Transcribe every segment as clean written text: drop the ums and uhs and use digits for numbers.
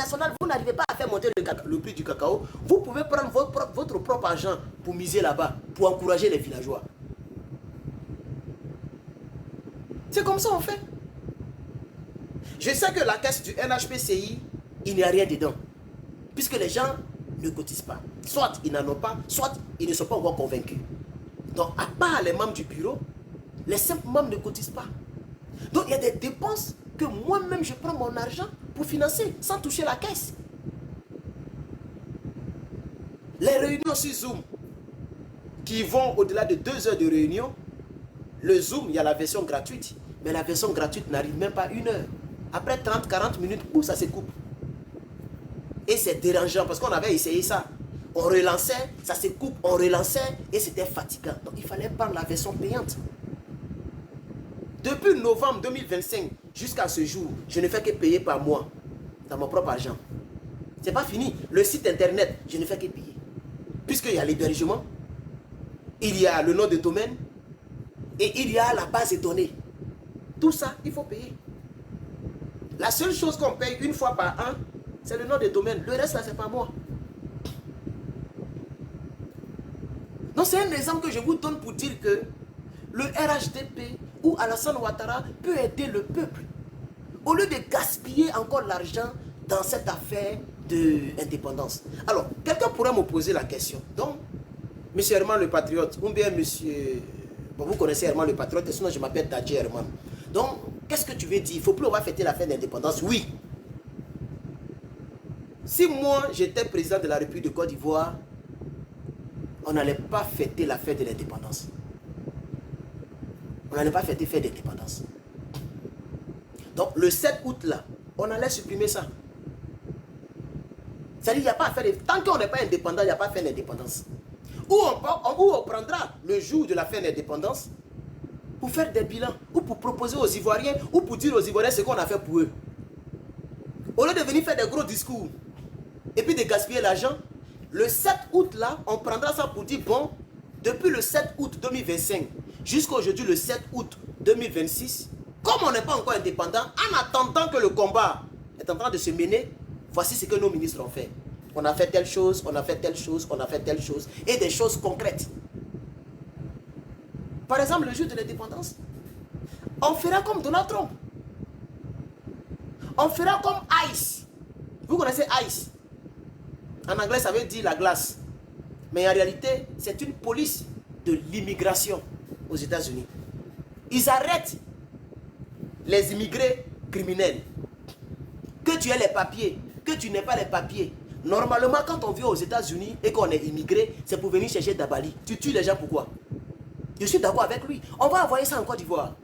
nationale, vous n'arrivez pas à faire monter le prix du cacao, vous pouvez prendre votre propre argent pour miser là-bas, pour encourager les villageois. C'est comme ça on fait. Je sais que la caisse du NHPCI, il n'y a rien dedans. Puisque les gens ne cotisent pas. Soit ils n'en ont pas, soit ils ne sont pas encore convaincus. Donc, à part les membres du bureau, les simples membres ne cotisent pas. Donc, il y a des dépenses que moi-même, je prends mon argent pour financer, sans toucher la caisse. Les réunions sur Zoom, qui vont au-delà de 2 heures de réunion, le Zoom, il y a la version gratuite. Mais la version gratuite n'arrive même pas à 1 heure. Après 30-40 minutes, ça se coupe. Et c'est dérangeant parce qu'on avait essayé ça. On relançait, ça se coupe, on relançait et c'était fatigant. Donc il fallait prendre la version payante. Depuis novembre 2025 jusqu'à ce jour, je ne fais que payer par mois dans mon propre argent. C'est pas fini. Le site internet, je ne fais que payer. Puisqu'il y a l'hébergement, il y a le nom de domaine et il y a la base de données. Tout ça, il faut payer. La seule chose qu'on paye une fois par an, c'est le nom de domaine. Le reste, là, c'est pas moi. Donc, c'est un exemple que je vous donne pour dire que le RHDP ou Alassane Ouattara peut aider le peuple. Au lieu de gaspiller encore l'argent dans cette affaire d'indépendance. Alors, quelqu'un pourrait me poser la question. Donc, M. Herman le Patriote, ou bien M. Bon, vous connaissez Herman le Patriote, sinon je m'appelle Tadji Herman. Donc, qu'est-ce que tu veux dire? Il ne faut plus on va fêter la fête d'indépendance? Oui. Si moi, j'étais président de la République de Côte d'Ivoire, on n'allait pas fêter la fête de l'indépendance. On n'allait pas fêter la fête d'indépendance. Donc, le 7 août, là, on allait supprimer ça. C'est-à-dire, il n'y a pas à faire... Tant qu'on n'est pas indépendant, il n'y a pas à faire l'indépendance. Ou on prendra le jour de la fête d'indépendance pour faire des bilans, ou pour proposer aux Ivoiriens, ou pour dire aux Ivoiriens ce qu'on a fait pour eux. Au lieu de venir faire des gros discours, et puis de gaspiller l'argent, le 7 août là, on prendra ça pour dire, bon, depuis le 7 août 2025, jusqu'à aujourd'hui le 7 août 2026, comme on n'est pas encore indépendant, en attendant que le combat est en train de se mener, voici ce que nos ministres ont fait. On a fait telle chose, on a fait telle chose, on a fait telle chose, et des choses concrètes. Par exemple, le jour de l'indépendance, on fera comme Donald Trump. On fera comme ICE. Vous connaissez ICE? En anglais, ça veut dire la glace. Mais en réalité, c'est une police de l'immigration aux États-Unis. Ils arrêtent les immigrés criminels. Que tu aies les papiers, que tu n'aies pas les papiers. Normalement, quand on vient aux États-Unis et qu'on est immigré, c'est pour venir chercher Dabali. Tu tues les gens pourquoi? Je suis d'accord avec lui. On va envoyer ça en Côte d'Ivoire.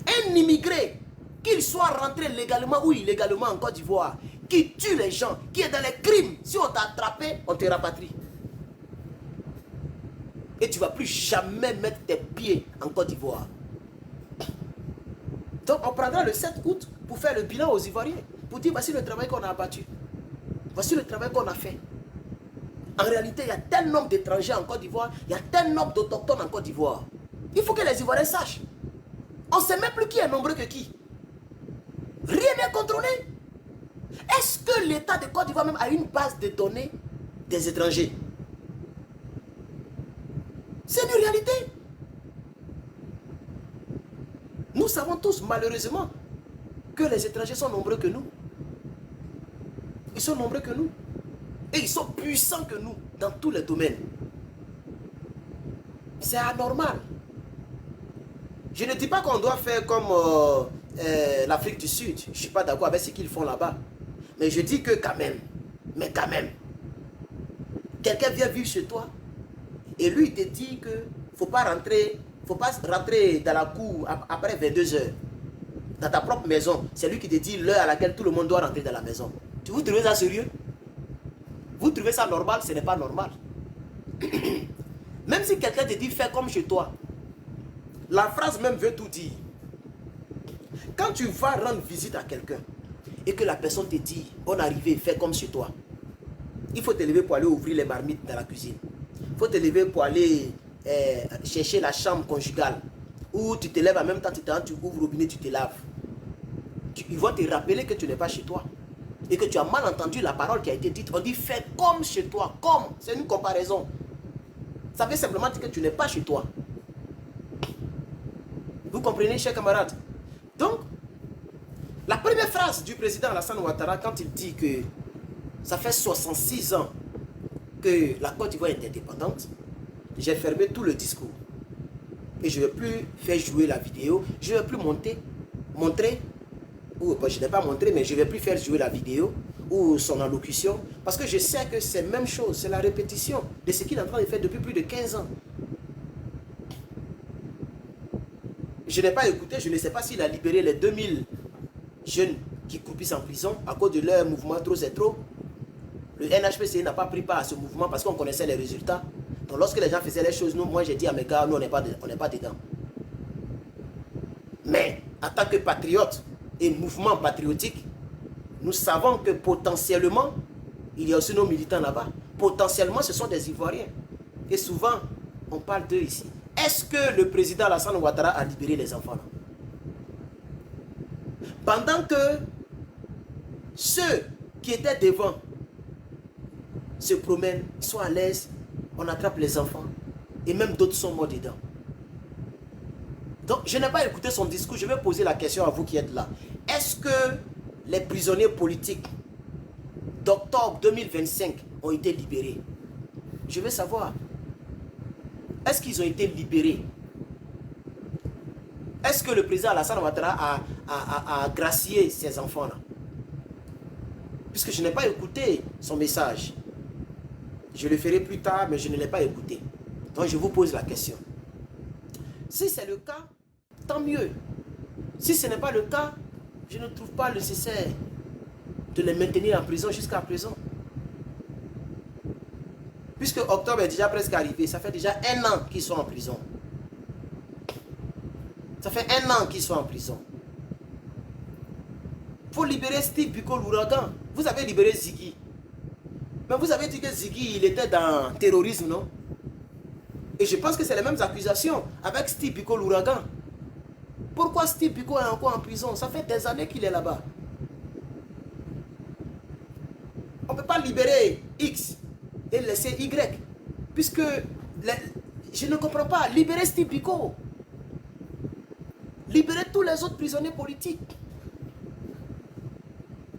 Un immigré, qu'il soit rentré légalement ou illégalement en Côte d'Ivoire, qui tue les gens, qui est dans les crimes, si on t'a attrapé, on te rapatrie. Et tu ne vas plus jamais mettre tes pieds en Côte d'Ivoire. Donc on prendra le 7 août pour faire le bilan aux Ivoiriens, pour dire voici le travail qu'on a abattu. Voici le travail qu'on a fait. En réalité, il y a tel nombre d'étrangers en Côte d'Ivoire, il y a tel nombre d'autochtones en Côte d'Ivoire. Il faut que les Ivoiriens sachent. On ne sait même plus qui est nombreux que qui. Rien n'est contrôlé. Est-ce que l'État de Côte d'Ivoire même a une base de données des étrangers? C'est une réalité. Nous savons tous malheureusement que les étrangers sont nombreux que nous. Ils sont nombreux que nous. Et ils sont puissants que nous dans tous les domaines. C'est anormal. Je ne dis pas qu'on doit faire comme l'Afrique du Sud. Je ne suis pas d'accord avec ce qu'ils font là-bas. Mais je dis que quand même, quelqu'un vient vivre chez toi et lui il te dit que faut pas rentrer dans la cour après 22 heures. Dans ta propre maison, c'est lui qui te dit l'heure à laquelle tout le monde doit rentrer dans la maison. Vous trouvez ça sérieux? Vous trouvez ça normal? Ce n'est pas normal. Même si quelqu'un te dit fais comme chez toi, la phrase même veut tout dire. Quand tu vas rendre visite à quelqu'un et que la personne te dit bonne arrivée, fais comme chez toi, il faut te lever pour aller ouvrir les marmites dans la cuisine. Il faut te lever pour aller chercher la chambre conjugale. Ou tu te lèves en même temps, tu ouvres le robinet, tu te laves. Ils vont te rappeler que tu n'es pas chez toi. et que tu as mal entendu la parole qui a été dite, on dit fais comme chez toi, comme, c'est une comparaison. Ça veut simplement dire que tu n'es pas chez toi. Vous comprenez, chers camarades? Donc, la première phrase du président Alassane Ouattara, quand il dit que ça fait 66 ans que la Côte d'Ivoire est indépendante, j'ai fermé tout le discours. Et je ne vais plus faire jouer la vidéo, je ne vais plus montrer, ou je n'ai pas montré, mais je ne vais plus faire jouer la vidéo ou son allocution, parce que je sais que c'est la même chose, c'est la répétition de ce qu'il est en train de faire depuis plus de 15 ans. Je n'ai pas écouté, je ne sais pas s'il a libéré les 2000 jeunes qui croupissent en prison à cause de leur mouvement Trop c'est trop. Le NHPC n'a pas pris part à ce mouvement parce qu'on connaissait les résultats. Donc lorsque les gens faisaient les choses, nous, moi j'ai dit à mes gars, nous on n'est pas dedans. Mais en tant que patriote et mouvement patriotique, nous savons que potentiellement, il y a aussi nos militants là-bas. Potentiellement, ce sont des Ivoiriens. Et souvent, on parle d'eux ici. Est-ce que le président Alassane Ouattara a libéré les enfants là? Pendant que ceux qui étaient devant se promènent, sont à l'aise, on attrape les enfants. Et même d'autres sont morts dedans. Donc, je n'ai pas écouté son discours. Je vais poser la question à vous qui êtes là. Est-ce que les prisonniers politiques d'octobre 2025 ont été libérés? Je veux savoir. Est-ce qu'ils ont été libérés? Est-ce que le président Alassane Ouattara a gracié ces enfants-là? Puisque je n'ai pas écouté son message. Je le ferai plus tard, mais je ne l'ai pas écouté. Donc je vous pose la question. Si c'est le cas, tant mieux. Si ce n'est pas le cas, je ne trouve pas nécessaire de les maintenir en prison jusqu'à présent. Puisque octobre est déjà presque arrivé, ça fait déjà 1 an qu'ils sont en prison. Ça fait 1 an qu'ils sont en prison. Il faut libérer Steve Biko l'ouragan. Vous avez libéré Ziggy. Mais vous avez dit que Ziggy, il était dans le terrorisme, non? Et je pense que c'est les mêmes accusations avec Steve Biko l'ouragan. Pourquoi Steve Biko est encore en prison? Ça fait des années qu'il est là-bas. On ne peut pas libérer X et laisser Y. Puisque je ne comprends pas. Libérer Steve Biko. Libérer tous les autres prisonniers politiques.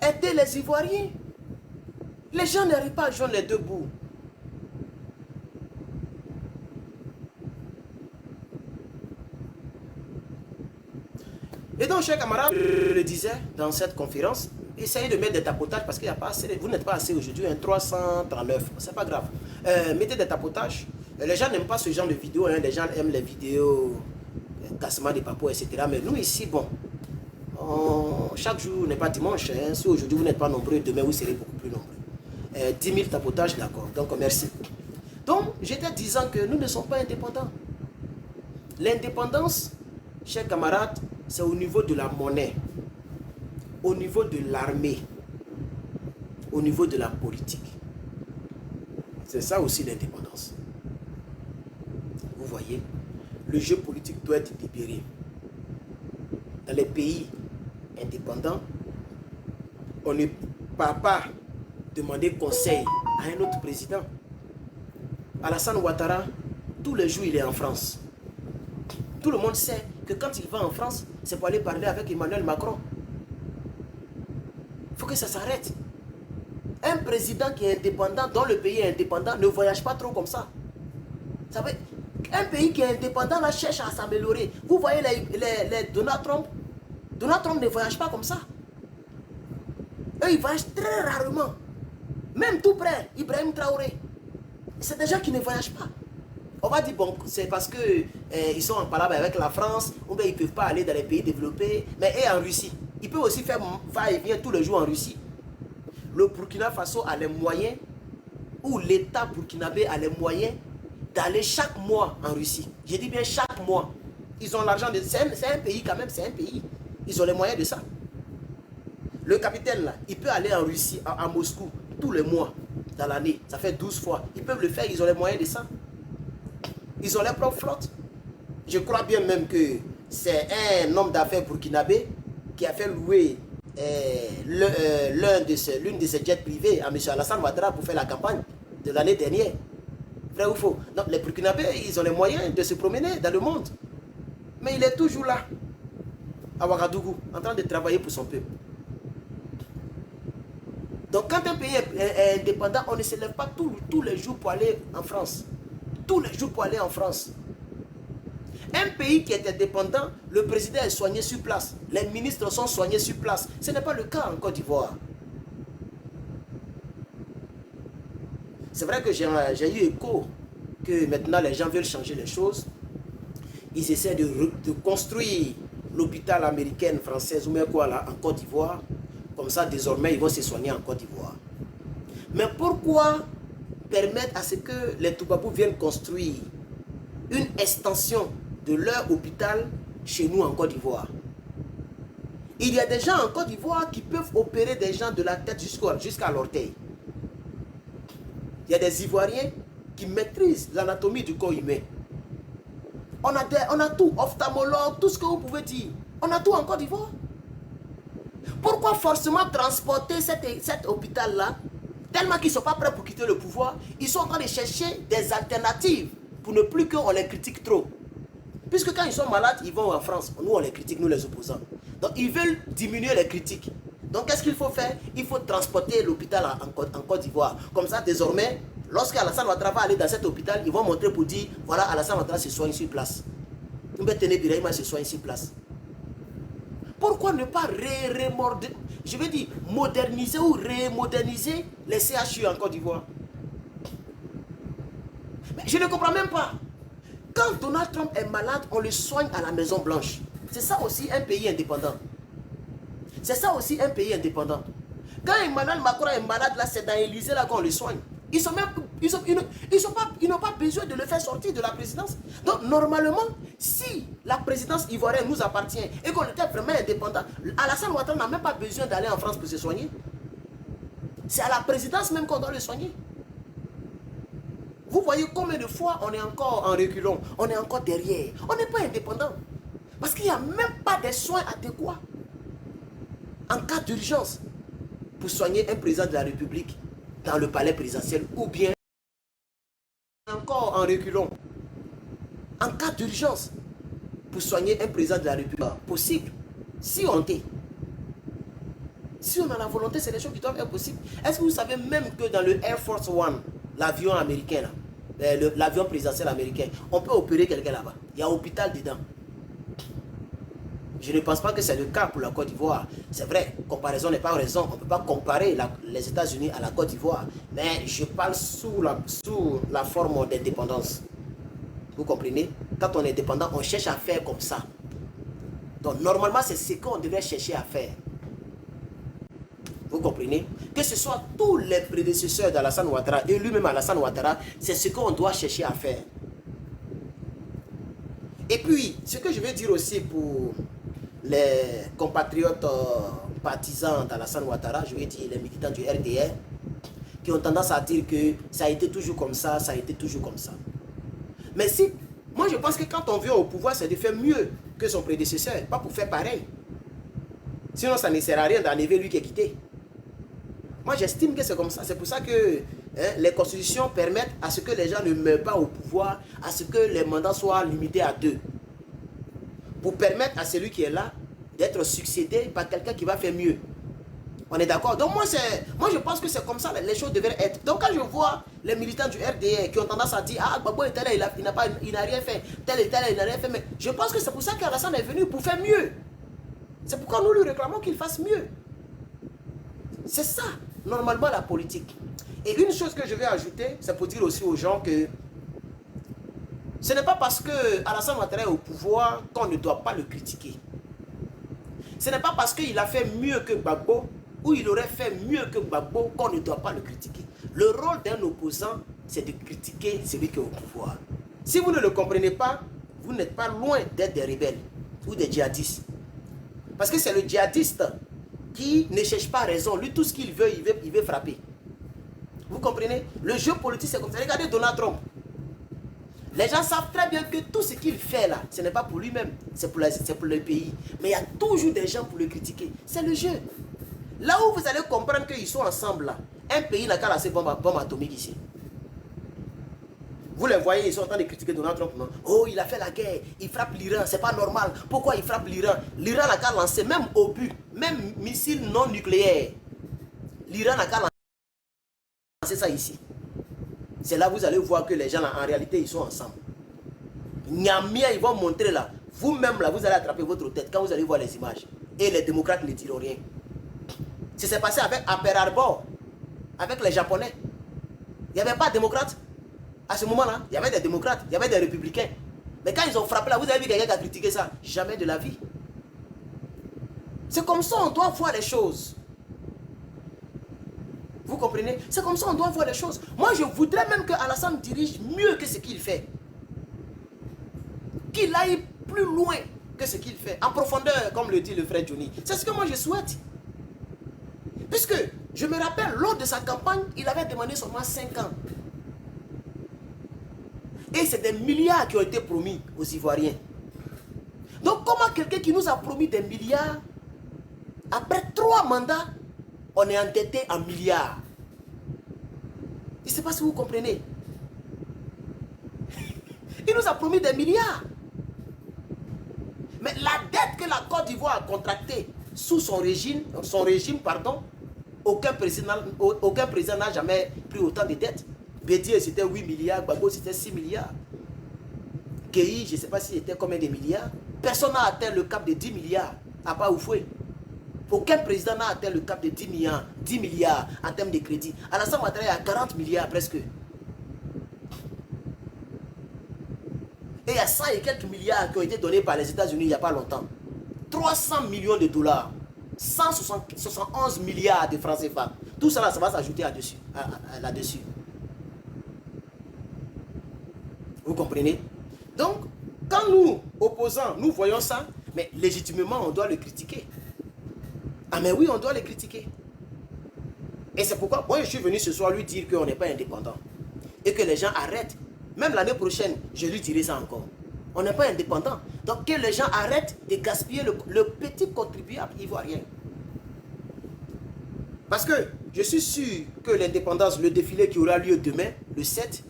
Aider les Ivoiriens. Les gens n'arrivent pas à joindre les deux bouts. Et donc, chers camarades, je le disais dans cette conférence, essayez de mettre des tapotages parce qu'il n'y a pas assez, vous n'êtes pas assez aujourd'hui, 339, c'est pas grave. Mettez des tapotages. Les gens n'aiment pas ce genre de vidéos, hein. Les gens aiment les vidéos, cassement des papos, etc. Mais nous ici, bon, chaque jour n'est pas dimanche. Hein. Si aujourd'hui vous n'êtes pas nombreux, demain vous serez beaucoup plus nombreux. 10 000 tapotages, d'accord. Donc merci. Donc, j'étais disant que nous ne sommes pas indépendants. L'indépendance, chers camarades, c'est au niveau de la monnaie, au niveau de l'armée, au niveau de la politique. C'est ça aussi l'indépendance. Vous voyez, le jeu politique doit être libéré. Dans les pays indépendants, on ne peut pas demander conseil à un autre président. Alassane Ouattara, tous les jours il est en France. Tout le monde sait que quand il va en France, c'est pour aller parler avec Emmanuel Macron. Il faut que ça s'arrête. Un président qui est indépendant, dont le pays est indépendant, ne voyage pas trop comme ça. Ça veut, un pays qui est indépendant là, cherche à s'améliorer. Vous voyez les Donald Trump. Donald Trump ne voyage pas comme ça. Eux, ils voyagent très rarement. Même tout près, Ibrahim Traoré. C'est des gens qui ne voyagent pas. On va dire, bon, c'est parce qu'ils sont en palabre avec la France, ou bien ils ne peuvent pas aller dans les pays développés, mais et en Russie. Ils peuvent aussi faire va-et-vient tous les jours en Russie. Le Burkina Faso a les moyens, ou l'État burkinabé a les moyens d'aller chaque mois en Russie. Je dis bien chaque mois. Ils ont l'argent, c'est un pays quand même, c'est un pays. Ils ont les moyens de ça. Le capitaine là, il peut aller en Russie, à Moscou, tous les mois, dans l'année. Ça fait 12 fois. Ils peuvent le faire, ils ont les moyens de ça. Ils ont leur propre flotte. Je crois bien même que c'est un homme d'affaires burkinabé qui a fait louer l'une de ses jets privés à M. Alassane Ouattara pour faire la campagne de l'année dernière. Vrai ou faux? Donc les Burkinabés, ils ont les moyens de se promener dans le monde. Mais il est toujours là, à Ouagadougou, en train de travailler pour son peuple. Donc quand un pays est indépendant, on ne se lève pas tous les jours pour aller en France. Tous les jours pour aller en France. Un pays qui est indépendant, le président est soigné sur place. Les ministres sont soignés sur place. Ce n'est pas le cas en Côte d'Ivoire. C'est vrai que j'ai eu écho que maintenant les gens veulent changer les choses. Ils essaient de construire l'hôpital américain, français ou même quoi là en Côte d'Ivoire. Comme ça, désormais, ils vont se soigner en Côte d'Ivoire. Mais pourquoi permettre à ce que les Toubabous viennent construire une extension de leur hôpital chez nous en Côte d'Ivoire? Il y a des gens en Côte d'Ivoire qui peuvent opérer des gens de la tête jusqu'à l'orteil. Il y a des Ivoiriens qui maîtrisent l'anatomie du corps humain. On a tout, ophtalmologue, tout ce que vous pouvez dire. On a tout en Côte d'Ivoire. Pourquoi forcément transporter cet hôpital-là, tellement qu'ils ne sont pas prêts pour quitter le pouvoir, ils sont en train de chercher des alternatives pour ne plus qu'on les critique trop. Puisque quand ils sont malades, ils vont en France. Nous, on les critique, nous les opposants. Donc, ils veulent diminuer les critiques. Donc, qu'est-ce qu'il faut faire? Il faut transporter l'hôpital en Côte d'Ivoire. Comme ça, désormais, lorsque Alassane Ouattara va aller dans cet hôpital, ils vont montrer pour dire, voilà, Alassane Ouattara se soigne sur place. Mbetene Birahima se soigne sur place. Pourquoi ne pas moderniser ou remoderniser les CHU en Côte d'Ivoire? Je ne comprends même pas. Quand Donald Trump est malade, on le soigne à la Maison Blanche. C'est ça aussi un pays indépendant. C'est ça aussi un pays indépendant. Quand Emmanuel Macron est malade, là, c'est dans l'Élysée là qu'on le soigne. Ils n'ont pas besoin de le faire sortir de la présidence. Donc, normalement, si la présidence ivoirienne nous appartient et qu'on était vraiment indépendant, Alassane Ouattara n'a même pas besoin d'aller en France pour se soigner. C'est à la présidence même qu'on doit le soigner. Vous voyez combien de fois on est encore en reculons, on est encore derrière. On n'est pas indépendant. Parce qu'il n'y a même pas de soins adéquats en cas d'urgence pour soigner un président de la République dans le palais présidentiel ou bien encore en reculons. En cas d'urgence pour soigner un président de la République, possible. Si on est. Si on a la volonté, c'est des choses qui doivent être possibles. Est-ce que vous savez même que dans le Air Force One, l'avion américain, l'avion présidentiel américain, on peut opérer quelqu'un là-bas. Il y a un hôpital dedans. Je ne pense pas que c'est le cas pour la Côte d'Ivoire. C'est vrai, comparaison n'est pas raison. On ne peut pas comparer les États-Unis à la Côte d'Ivoire. Mais je parle sous la forme d'indépendance. Vous comprenez? Quand on est indépendant, on cherche à faire comme ça. Donc normalement, c'est ce qu'on devrait chercher à faire. Vous comprenez? Que ce soit tous les prédécesseurs d'Alassane Ouattara et lui-même Alassane Ouattara, c'est ce qu'on doit chercher à faire. Et puis, ce que je veux dire aussi pour les compatriotes partisans d'Alassane Ouattara, je veux dire les militants du RDR, qui ont tendance à dire que ça a été toujours comme ça, ça a été toujours comme ça. Mais si, moi je pense que quand on vient au pouvoir, c'est de faire mieux que son prédécesseur, pas pour faire pareil. Sinon, ça ne sert à rien d'enlever lui qui est quitté. Moi, j'estime que c'est comme ça. C'est pour ça que les constitutions permettent à ce que les gens ne meurent pas au pouvoir, à ce que les mandats soient limités à 2. Pour permettre à celui qui est là d'être succédé par quelqu'un qui va faire mieux. On est d'accord? Donc moi, je pense que c'est comme ça les choses devraient être. Donc quand je vois les militants du RDR qui ont tendance à dire « Ah, Gbagbo était là, il n'a rien fait. Tel et tel, il n'a rien fait. » Mais je pense que c'est pour ça qu'Alassane est venu pour faire mieux. C'est pourquoi nous lui réclamons qu'il fasse mieux. C'est ça, normalement, la politique. Et une chose que je vais ajouter, c'est pour dire aussi aux gens que ce n'est pas parce que Alassane Ouattara est au pouvoir qu'on ne doit pas le critiquer. Ce n'est pas parce qu'il a fait mieux que Gbagbo ou il aurait fait mieux que Gbagbo qu'on ne doit pas le critiquer. Le rôle d'un opposant, c'est de critiquer celui qui est au pouvoir. Si vous ne le comprenez pas, vous n'êtes pas loin d'être des rebelles ou des djihadistes. Parce que c'est le djihadiste qui ne cherche pas raison. Lui, tout ce qu'il veut, il veut frapper. Vous comprenez? Le jeu politique, c'est comme ça. Regardez Donald Trump. Les gens savent très bien que tout ce qu'il fait là, ce n'est pas pour lui-même, c'est pour le pays. Mais il y a toujours des gens pour le critiquer. C'est le jeu. Là où vous allez comprendre qu'ils sont ensemble là, un pays n'a qu'à lancer bombe atomique ici. Vous les voyez, ils sont en train de critiquer Donald Trump. Non? Oh, il a fait la guerre, il frappe l'Iran, c'est pas normal. Pourquoi il frappe l'Iran? L'Iran n'a qu'à lancer, même obus, même missiles non nucléaires. L'Iran n'a qu'à lancer ça ici. C'est là que vous allez voir que les gens là, en réalité, ils sont ensemble. Niamia, ils vont montrer là. Vous-même là, vous allez attraper votre tête quand vous allez voir les images. Et les démocrates ne diront rien. Ça s'est passé avec à Pearl Harbor, avec les Japonais. Il n'y avait pas de démocrates. À ce moment-là, il y avait des démocrates, il y avait des républicains. Mais quand ils ont frappé là, vous avez vu quelqu'un qui a critiqué ça? Jamais de la vie. C'est comme ça on doit voir les choses. Vous comprenez? C'est comme ça on doit voir les choses. Moi, je voudrais même que Alassane dirige mieux que ce qu'il fait. Qu'il aille plus loin que ce qu'il fait. En profondeur, comme le dit le frère Johnny. C'est ce que moi je souhaite. Puisque, je me rappelle, lors de sa campagne, il avait demandé seulement 5 ans. Et c'est des milliards qui ont été promis aux Ivoiriens. Donc comment quelqu'un qui nous a promis des milliards, après 3 mandats, on est endetté en milliards? Je ne sais pas si vous comprenez. Il nous a promis des milliards. Mais la dette que la Côte d'Ivoire a contractée sous son régime, aucun président n'a jamais pris autant de dettes. Bédier c'était 8 milliards, Gbagbo c'était 6 milliards. Guéhi, je ne sais pas si c'était combien de milliards. Personne n'a atteint le cap de 10 milliards, à part Oufoué. Aucun président n'a atteint le cap de 10 milliards en termes de crédit. Alassane Ouattara est à 40 milliards presque. Et il y a 100 et quelques milliards qui ont été donnés par les États-Unis il n'y a pas longtemps. 300 millions de dollars. 171 milliards de francs CFA. Tout ça, ça va s'ajouter là-dessus. Vous comprenez? Donc, quand nous, opposants, nous voyons ça, mais légitimement, on doit le critiquer. Ah mais oui, on doit le critiquer. Et c'est pourquoi moi, je suis venu ce soir lui dire qu'on n'est pas indépendant. Et que les gens arrêtent. Même l'année prochaine, je lui dirai ça encore. On n'est pas indépendant. Donc, que les gens arrêtent de gaspiller le petit contribuable ivoirien. Parce que je suis sûr que l'indépendance, le défilé qui aura lieu demain, le 7,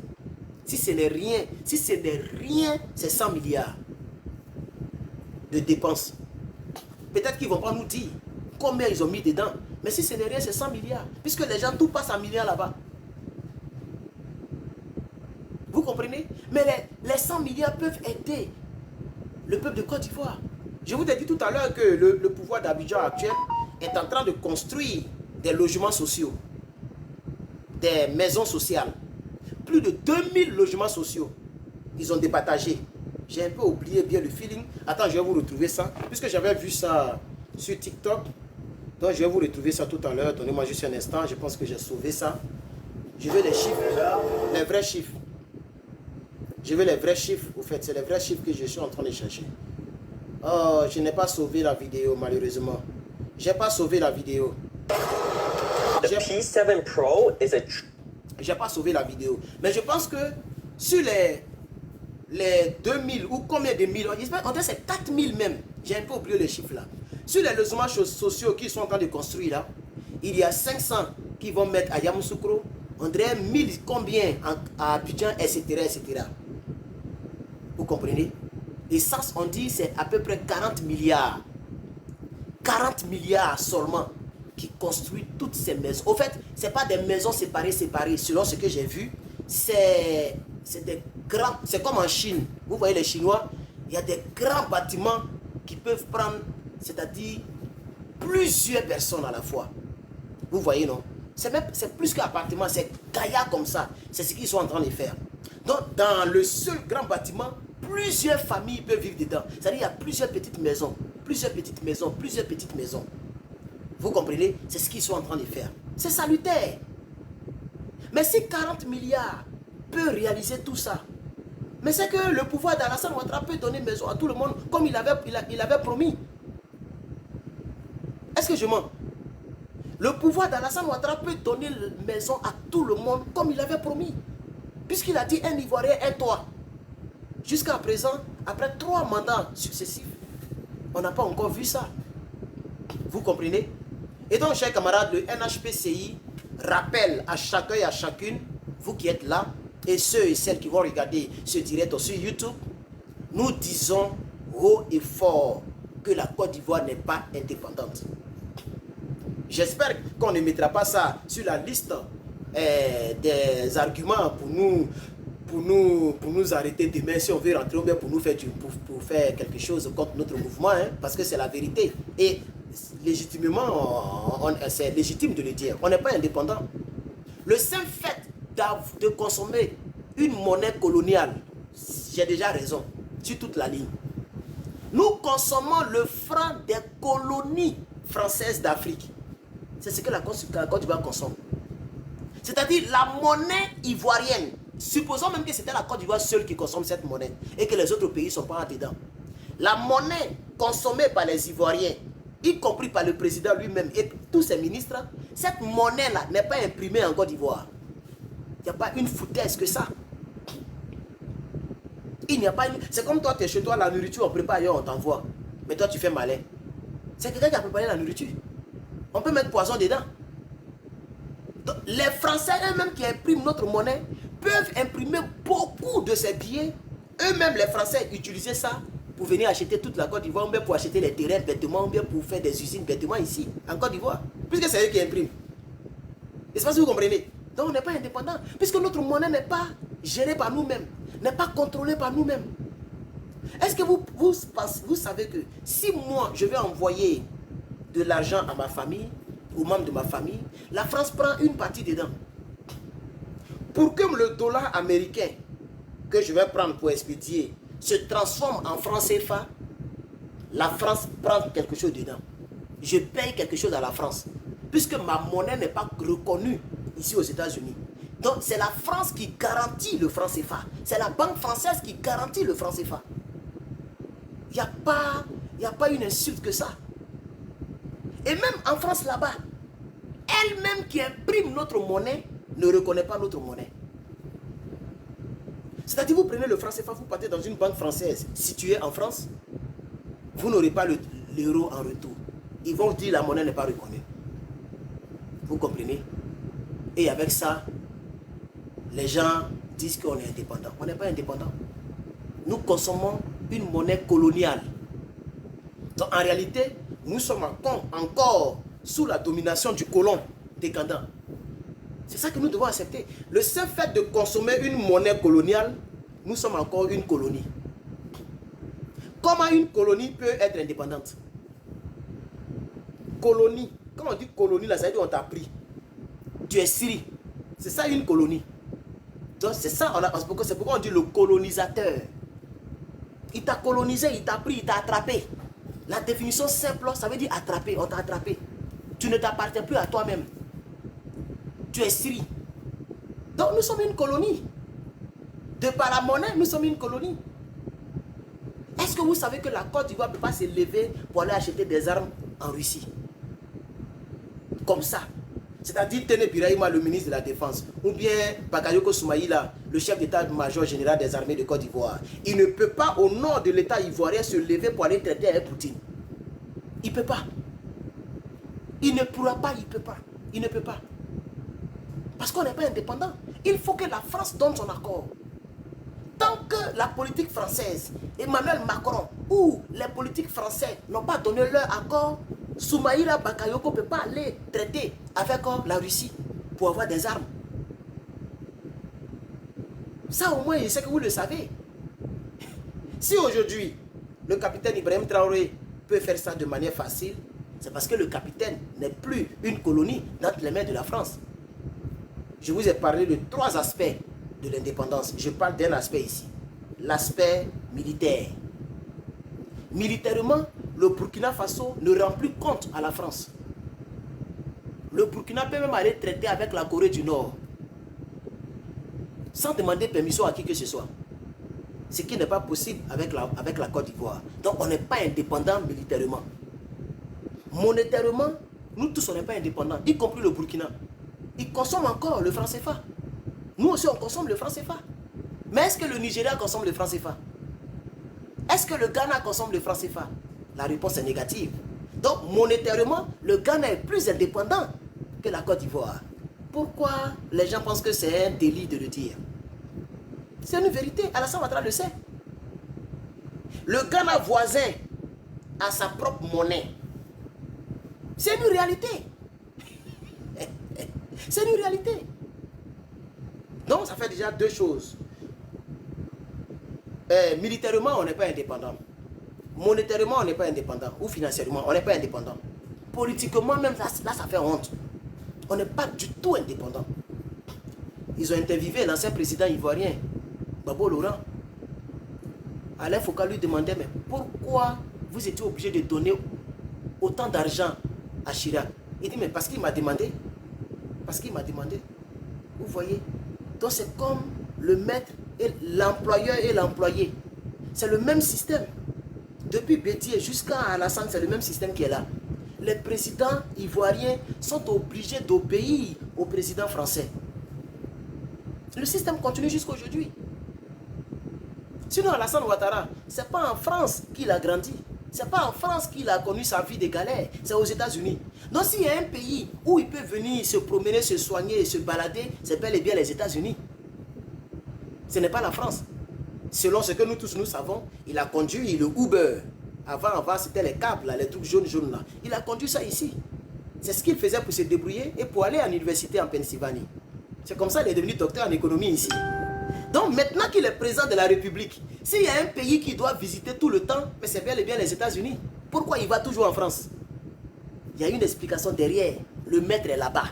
si ce n'est rien, c'est 100 milliards de dépenses. Peut-être qu'ils ne vont pas nous dire combien ils ont mis dedans. Mais si ce n'est rien, c'est 100 milliards. Puisque les gens, tout passe en milliards là-bas. Vous comprenez? Mais les 100 milliards peuvent aider le peuple de Côte d'Ivoire. Je vous ai dit tout à l'heure que le pouvoir d'Abidjan actuel est en train de construire des logements sociaux, des maisons sociales. Plus de 2000 logements sociaux. Ils ont départagé. J'ai un peu oublié bien le feeling. Attends, je vais vous retrouver ça. Puisque j'avais vu ça sur TikTok. Donc je vais vous retrouver ça tout à l'heure. Donnez-moi juste un instant. Je pense que j'ai sauvé ça. Je veux les chiffres. Les vrais chiffres. Je veux les vrais chiffres. Au fait, c'est les vrais chiffres que je suis en train de chercher. Oh, je n'ai pas sauvé la vidéo malheureusement. Je n'ai pas sauvé la vidéo. The P7 Pro is a... J'ai pas sauvé la vidéo. Mais je pense que sur les 2000 ou combien de mille, on dirait que c'est 4000 même. J'ai un peu oublié les chiffres là. Sur les logements sociaux qu'ils sont en train de construire là, il y a 500 qui vont mettre à Yamoussoukro. On dirait 1000 combien à Abidjan, etc., etc. Vous comprenez? Et ça, on dit c'est à peu près 40 milliards. 40 milliards seulement qui construit toutes ces maisons. Au fait, ce n'est pas des maisons séparées. Selon ce que j'ai vu, c'est des grands... C'est comme en Chine. Vous voyez les Chinois, il y a des grands bâtiments qui peuvent prendre, c'est-à-dire plusieurs personnes à la fois. Vous voyez, non? C'est plus qu'un appartement, c'est gaillard comme ça. C'est ce qu'ils sont en train de faire. Donc, dans le seul grand bâtiment, plusieurs familles peuvent vivre dedans. C'est-à-dire qu'il y a plusieurs petites maisons. Vous comprenez? C'est ce qu'ils sont en train de faire. C'est salutaire. Mais si 40 milliards peut réaliser tout ça, mais c'est que le pouvoir d'Alassane Ouattara peut donner maison à tout le monde comme il avait promis. Est-ce que je mens? Le pouvoir d'Alassane Ouattara peut donner maison à tout le monde comme il avait promis. Puisqu'il a dit un Ivoirien, un toit. Jusqu'à présent, après 3 mandats successifs, on n'a pas encore vu ça. Vous comprenez? Et donc, chers camarades, le NHPCI rappelle à chacun et à chacune, vous qui êtes là, et ceux et celles qui vont regarder ce direct sur YouTube, nous disons haut et fort que la Côte d'Ivoire n'est pas indépendante. J'espère qu'on ne mettra pas ça sur la liste des arguments pour nous arrêter demain si on veut rentrer ou bien pour nous faire, pour faire quelque chose contre notre mouvement, hein, parce que c'est la vérité. Et légitimement, c'est légitime de le dire. On n'est pas indépendant. Le simple fait de consommer une monnaie coloniale, j'ai déjà raison, sur toute la ligne. Nous consommons le franc des colonies françaises d'Afrique. C'est ce que la Côte d'Ivoire consomme. C'est-à-dire la monnaie ivoirienne. Supposons même que c'était la Côte d'Ivoire seule qui consomme cette monnaie et que les autres pays ne sont pas dedans. La monnaie consommée par les Ivoiriens, y compris par le président lui-même et tous ses ministres, cette monnaie-là n'est pas imprimée en Côte d'Ivoire. Il n'y a pas une foutaise que ça. Il n'y a pas une... C'est comme toi, tu es chez toi, la nourriture, on prépare ailleurs, on t'envoie. Mais toi, tu fais malin. C'est quelqu'un qui a préparé la nourriture. On peut mettre poison dedans. Donc, les Français eux-mêmes qui impriment notre monnaie peuvent imprimer beaucoup de ces billets. Eux-mêmes, les Français, utiliser ça pour venir acheter toute la Côte d'Ivoire, ou bien pour acheter les terrains bêtement, ou bien pour faire des usines bêtement ici, en Côte d'Ivoire. Puisque c'est eux qui impriment. Et c'est pas si vous comprenez. Donc on n'est pas indépendant. Puisque notre monnaie n'est pas gérée par nous-mêmes, n'est pas contrôlée par nous-mêmes. Est-ce que vous savez que si moi je vais envoyer de l'argent à ma famille, aux membres de ma famille, la France prend une partie dedans. Pour que le dollar américain que je vais prendre pour expédier se transforme en franc CFA, la France prend quelque chose dedans. Je paye quelque chose à la France. Puisque ma monnaie n'est pas reconnue ici aux États-Unis. Donc c'est la France qui garantit le franc CFA. C'est la banque française qui garantit le franc CFA. Il n'y a pas une insulte que ça. Et même en France là-bas, elle-même qui imprime notre monnaie ne reconnaît pas notre monnaie. C'est-à-dire vous prenez le franc CFA, vous partez dans une banque française située en France, vous n'aurez pas l'euro en retour. Ils vont vous dire la monnaie n'est pas reconnue. Vous comprenez? Et avec ça, les gens disent qu'on est indépendant. On n'est pas indépendant. Nous consommons une monnaie coloniale. Donc en réalité, nous sommes encore sous la domination du colon décadent. C'est ça que nous devons accepter. Le seul fait de consommer une monnaie coloniale, nous sommes encore une colonie. Comment une colonie peut être indépendante? Colonie. Quand on dit colonie, là, ça veut dire on t'a pris. Tu es Syrie. C'est ça une colonie. Donc c'est ça, c'est pourquoi on dit le colonisateur. Il t'a colonisé, il t'a pris, il t'a attrapé. La définition simple, ça veut dire attraper, on t'a attrapé. Tu ne t'appartiens plus à toi-même. Tu es Syrie. Donc nous sommes une colonie. De par la monnaie, nous sommes une colonie. Est-ce que vous savez que la Côte d'Ivoire ne peut pas se lever pour aller acheter des armes en Russie? Comme ça. C'est-à-dire Tene Birahima, le ministre de la Défense, ou bien Bakayoko Soumaïla, le chef d'état-major général des armées de Côte d'Ivoire. Il ne peut pas, au nom de l'État ivoirien, se lever pour aller traiter avec Poutine. Il ne peut pas. Il ne pourra pas, il ne peut pas. Il ne peut pas. Parce qu'on n'est pas indépendant. Il faut que la France donne son accord. Tant que la politique française, Emmanuel Macron ou les politiques français n'ont pas donné leur accord, Soumaïla Bakayoko ne peut pas aller traiter avec la Russie pour avoir des armes. Ça au moins, je sais que vous le savez. Si aujourd'hui, le capitaine Ibrahim Traoré peut faire ça de manière facile, c'est parce que le capitaine n'est plus une colonie dans les mains de la France. Je vous ai parlé de 3 aspects de l'indépendance. Je parle d'un aspect ici. L'aspect militaire. Militairement, le Burkina Faso ne rend plus compte à la France. Le Burkina peut même aller traiter avec la Corée du Nord sans demander permission à qui que ce soit. Ce qui n'est pas possible avec la Côte d'Ivoire. Donc on n'est pas indépendant militairement. Monétairement, nous tous on n'est pas indépendants, y compris le Burkina. Ils consomment encore le franc CFA. Nous aussi on consomme le franc CFA. Mais est-ce que le Nigeria consomme le franc CFA? Est-ce que le Ghana consomme le franc CFA? La réponse est négative. Donc, monétairement, le Ghana est plus indépendant que la Côte d'Ivoire. Pourquoi les gens pensent que c'est un délit de le dire? C'est une vérité. Alassane Ouattara le sait. Le Ghana voisin a sa propre monnaie. C'est une réalité. C'est une réalité. Donc, ça fait déjà deux choses. Militairement, on n'est pas indépendant. Monétairement, on n'est pas indépendant. Ou financièrement, on n'est pas indépendant. Politiquement, même là, ça fait honte. On n'est pas du tout indépendant. Ils ont interviewé l'ancien président ivoirien, Gbagbo Laurent. Alain Foucault lui demandait, mais pourquoi vous étiez obligé de donner autant d'argent à Chirac? Il dit, mais parce qu'il m'a demandé. Parce qu'il m'a demandé. Vous voyez? Donc c'est comme le maître, et l'employeur et l'employé. C'est le même système. Depuis Bétier jusqu'à Alassane, c'est le même système qui est là. Les présidents ivoiriens sont obligés d'obéir au président français. Le système continue jusqu'à aujourd'hui. Sinon, Alassane Ouattara, ce n'est pas en France qu'il a grandi. Ce n'est pas en France qu'il a connu sa vie de galère. C'est aux États-Unis. Donc, s'il y a un pays où il peut venir se promener, se soigner et se balader, c'est bel et bien les États-Unis. Ce n'est pas la France. Selon ce que nous tous nous savons, il a conduit le Uber. Avant, c'était les câbles, les trucs jaunes là. Il a conduit ça ici. C'est ce qu'il faisait pour se débrouiller et pour aller à l'université en Pennsylvanie. C'est comme ça qu'il est devenu docteur en économie ici. Donc maintenant qu'il est président de la République, s'il y a un pays qui doit visiter tout le temps, mais c'est bel et bien les États-Unis. Pourquoi il va toujours en France? Il y a une explication derrière. Le maître est là-bas.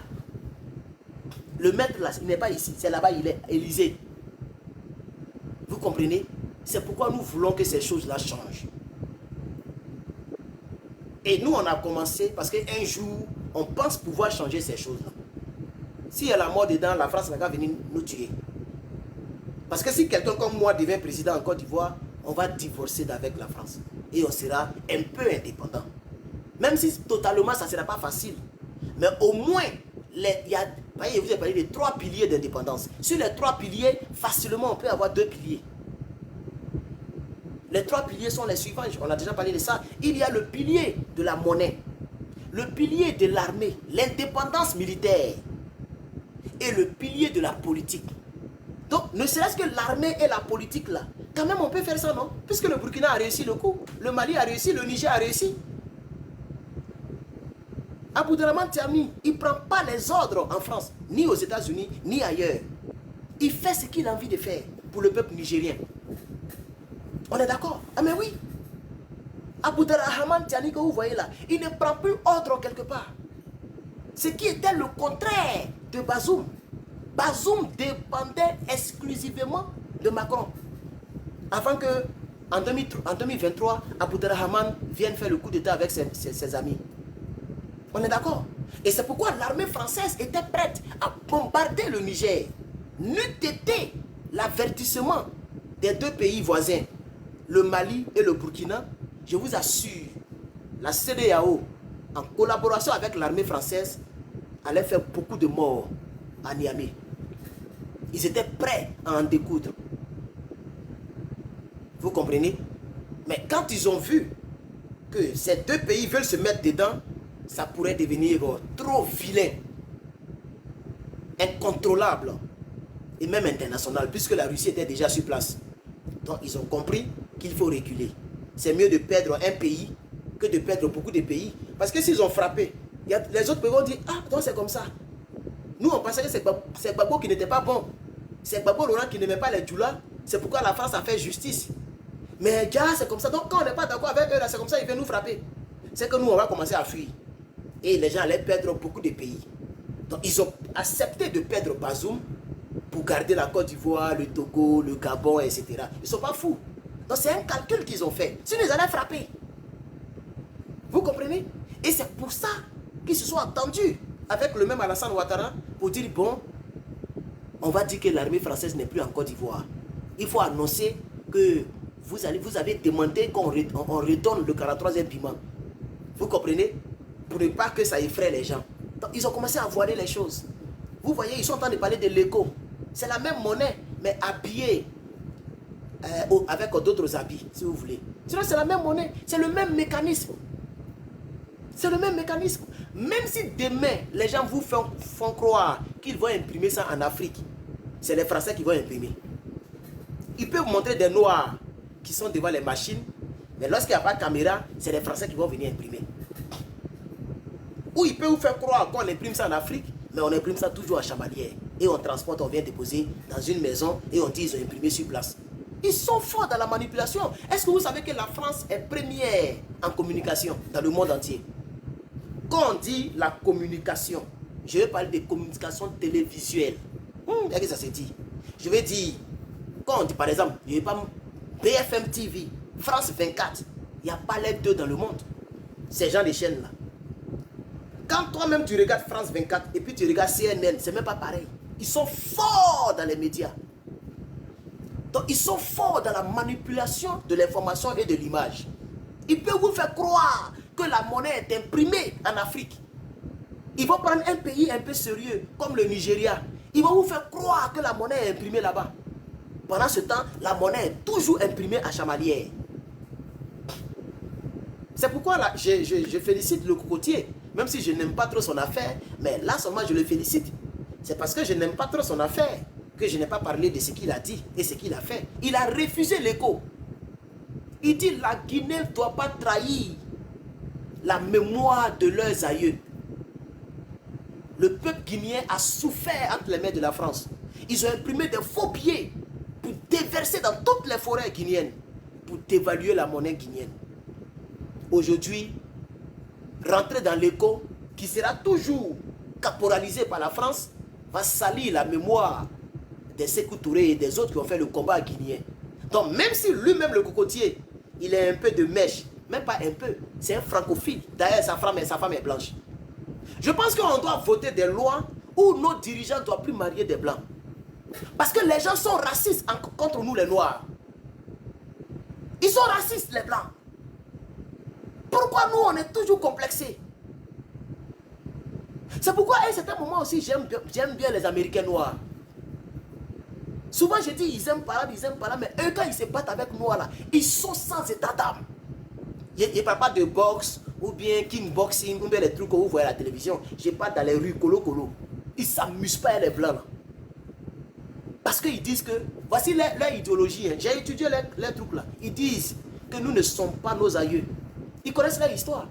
Le maître là, il n'est pas ici, c'est là-bas, il est Élysée. Vous comprenez? C'est pourquoi nous voulons que ces choses-là changent. Et nous, on a commencé parce qu'un jour, on pense pouvoir changer ces choses-là. S'il y a la mort dedans, la France va venir nous tuer. Parce que si quelqu'un comme moi devient président en Côte d'Ivoire, on va divorcer d'avec la France. Et on sera un peu indépendant. Même si totalement, ça ne sera pas facile. Mais au moins, voyez, vous avez parlé des 3 piliers d'indépendance. Sur les 3 piliers, facilement, on peut avoir 2 piliers. Les 3 piliers sont les suivants, on a déjà parlé de ça. Il y a le pilier de la monnaie, le pilier de l'armée, l'indépendance militaire et le pilier de la politique. Donc, ne serait-ce que l'armée et la politique là, quand même on peut faire ça, non? Puisque le Burkina a réussi le coup, le Mali a réussi, le Niger a réussi. Aboudraman Tiani, il ne prend pas les ordres en France, ni aux États-Unis, ni ailleurs. Il fait ce qu'il a envie de faire pour le peuple nigérien. On est d'accord? Ah mais oui. Aboudraman Tiani que vous voyez là, il ne prend plus ordre quelque part. Ce qui était le contraire de Bazoum. Bazoum dépendait exclusivement de Macron. Avant que, en 2023, Aboudraman vienne faire le coup d'État avec ses amis. On est d'accord? Et c'est pourquoi l'armée française était prête à bombarder le Niger. N'eût été l'avertissement des 2 pays voisins, le Mali et le Burkina, je vous assure, la CEDEAO, en collaboration avec l'armée française, allait faire beaucoup de morts à Niamey. Ils étaient prêts à en découdre. Vous comprenez? Mais quand ils ont vu que ces 2 pays veulent se mettre dedans, ça pourrait devenir trop vilain, incontrôlable et même international, puisque la Russie était déjà sur place. Donc ils ont compris qu'il faut reculer. C'est mieux de perdre un pays que de perdre beaucoup de pays. Parce que s'ils ont frappé, les autres pays vont dire, ah, donc c'est comme ça. Nous on pensait que c'est Gbagbo qui n'était pas bon. C'est Gbagbo Laurent qui n'aimait pas les Djoula. C'est pourquoi la France a fait justice. Mais déjà c'est comme ça. Donc quand on n'est pas d'accord avec eux, c'est comme ça, ils viennent nous frapper. C'est que nous on va commencer à fuir. Et les gens allaient perdre beaucoup de pays. Donc ils ont accepté de perdre Bazoum pour garder la Côte d'Ivoire, le Togo, le Gabon, etc. Ils ne sont pas fous. Donc c'est un calcul qu'ils ont fait. Sinon ils allaient frapper. Vous comprenez? Et c'est pour ça qu'ils se sont entendus avec le même Alassane Ouattara pour dire, bon, on va dire que l'armée française n'est plus en Côte d'Ivoire. Il faut annoncer que vous avez demandé qu'on redonne le 43e piment. Vous comprenez? Pour ne pas que ça effraie les gens. Donc ils ont commencé à voiler les choses. Vous voyez, ils sont en train de parler de l'écho. C'est la même monnaie, mais habillée avec d'autres habits, si vous voulez. Sinon, c'est la même monnaie. C'est le même mécanisme. C'est le même mécanisme. Même si demain, les gens vous font croire qu'ils vont imprimer ça en Afrique, c'est les Français qui vont imprimer. Ils peuvent montrer des Noirs qui sont devant les machines, mais lorsqu'il n'y a pas de caméra, c'est les Français qui vont venir imprimer. Ou ils peuvent vous faire croire qu'on imprime ça en Afrique, mais on imprime ça toujours à Chamalières. Et on transporte, on vient déposer dans une maison et on dit qu'ils ont imprimé sur place. Ils sont forts dans la manipulation. Est-ce que vous savez que la France est première en communication dans le monde entier? Quand on dit la communication, je vais parler de communication télévisuelle. Qu'est-ce que ça se dit? Je vais dire, quand on dit par exemple, je vais pas BFM TV, France 24, il n'y a pas les deux dans le monde. Ces gens des chaînes là. Quand toi-même tu regardes France 24 et puis tu regardes CNN, c'est même pas pareil. Ils sont forts dans les médias. Donc ils sont forts dans la manipulation de l'information et de l'image. Ils peuvent vous faire croire que la monnaie est imprimée en Afrique. Ils vont prendre un pays un peu sérieux, comme le Nigeria. Ils vont vous faire croire que la monnaie est imprimée là-bas. Pendant ce temps, la monnaie est toujours imprimée à Chamalières. C'est pourquoi là, je félicite le cocotier. Même si je n'aime pas trop son affaire, mais là seulement je le félicite. C'est parce que je n'aime pas trop son affaire que je n'ai pas parlé de ce qu'il a dit et ce qu'il a fait. Il a refusé l'écho. Il dit la Guinée ne doit pas trahir la mémoire de leurs aïeux. Le peuple guinéen a souffert entre les mains de la France. Ils ont imprimé des faux billets pour déverser dans toutes les forêts guinéennes, pour dévaluer la monnaie guinéenne. Aujourd'hui, rentrer dans l'écho, qui sera toujours caporalisé par la France, va salir la mémoire des Sékou Touré et des autres qui ont fait le combat guinéen. Donc même si lui-même le cocotier, il est un peu de mèche, même pas un peu, c'est un francophile. D'ailleurs sa femme est blanche. Je pense qu'on doit voter des lois où nos dirigeants ne doivent plus marier des blancs. Parce que les gens sont racistes contre nous les noirs. Ils sont racistes les blancs. Pourquoi nous on est toujours complexés? C'est pourquoi à un certain moment aussi j'aime bien les Américains noirs. Souvent je dis ils aiment pas là, mais eux quand ils se battent avec nous là, ils sont sans état d'âme. Je ne parle pas de boxe ou bien kickboxing ou bien les trucs que vous voyez à la télévision. Je parle dans les rues colo. Ils ne s'amusent pas les blancs là. Parce qu'ils disent que, voici leur idéologie, hein. J'ai étudié les trucs là. Ils disent que nous ne sommes pas nos aïeux. Ils connaissent leur histoire.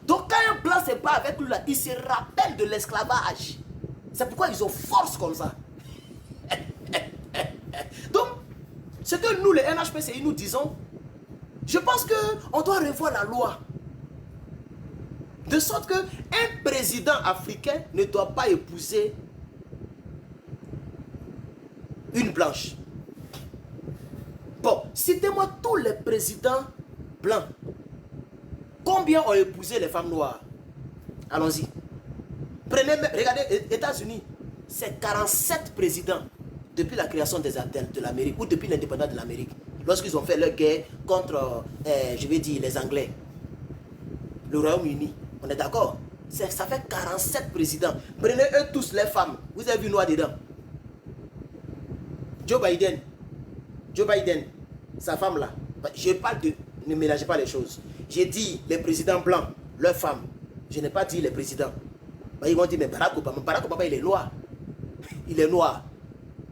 Donc quand un blanc se bat avec lui là, il se rappelle de l'esclavage. C'est pourquoi ils ont force comme ça. Donc, ce que nous les NHPCI nous disons, je pense qu'on doit revoir la loi. De sorte qu'un président africain ne doit pas épouser une blanche. Bon, citez-moi tous les présidents blancs. Combien ont épousé les femmes noires? Allons-y. Regardez, États-Unis, c'est 47 présidents depuis la création de l'Amérique ou depuis l'indépendance de l'Amérique. Lorsqu'ils ont fait leur guerre contre, je vais dire, les Anglais. Le Royaume-Uni, on est d'accord? Ça fait 47 présidents. Prenez eux tous les femmes. Vous avez vu noir dedans? Joe Biden, sa femme là. Je parle de, ne mélangez pas les choses. J'ai dit les présidents blancs, leurs femmes. Je n'ai pas dit les présidents. Ils vont dire, mais Barack Obama, il est noir. Il est noir.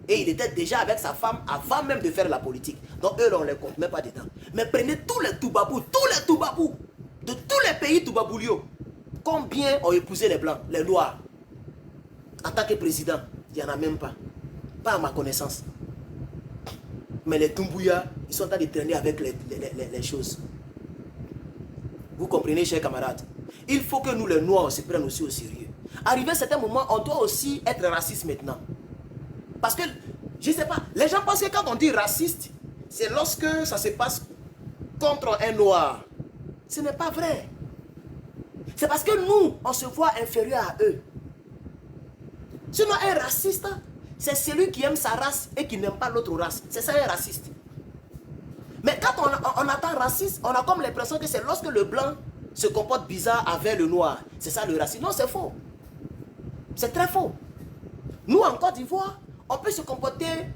Et il était déjà avec sa femme avant même de faire la politique. Donc eux, on ne les compte même pas dedans. Mais prenez tous les Toubabous de tous les pays Toubaboulio. Combien ont épousé les blancs, les noirs? En tant que président, il n'y en a même pas. Pas à ma connaissance. Mais les Doumbouya, ils sont en train de traîner avec les choses. Vous comprenez, chers camarades? Il faut que nous, les Noirs, se prenions aussi au sérieux. Arrivé à un certain moment, on doit aussi être raciste maintenant. Parce que, je ne sais pas, les gens pensent que quand on dit raciste, c'est lorsque ça se passe contre un Noir. Ce n'est pas vrai. C'est parce que nous, on se voit inférieur à eux. Sinon, un raciste, c'est celui qui aime sa race et qui n'aime pas l'autre race. C'est ça un raciste. Mais quand on entend raciste, on a comme l'impression que c'est lorsque le blanc se comporte bizarre avec le noir. C'est ça le racisme. Non, c'est faux. C'est très faux. Nous, en Côte d'Ivoire, on peut se comporter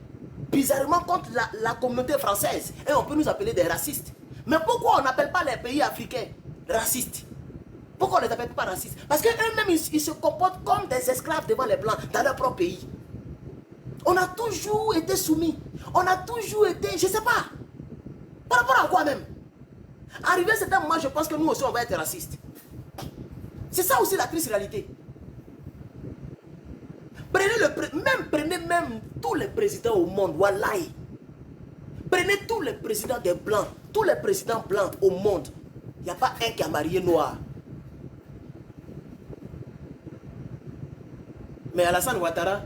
bizarrement contre la communauté française. Et on peut nous appeler des racistes. Mais pourquoi on n'appelle pas les pays africains racistes? Pourquoi on ne les appelle pas racistes? Parce qu'eux-mêmes, ils se comportent comme des esclaves devant les Blancs dans leur propre pays. On a toujours été soumis. On a toujours été, je ne sais pas. Par rapport à quoi même? Arrivé à un certain moment, je pense que nous aussi, on va être racistes. C'est ça aussi la triste réalité. Prenez même tous les présidents au monde, wallahi. Prenez tous les présidents des Blancs, tous les présidents blancs au monde. Il n'y a pas un qui a marié noir. Mais Alassane Ouattara,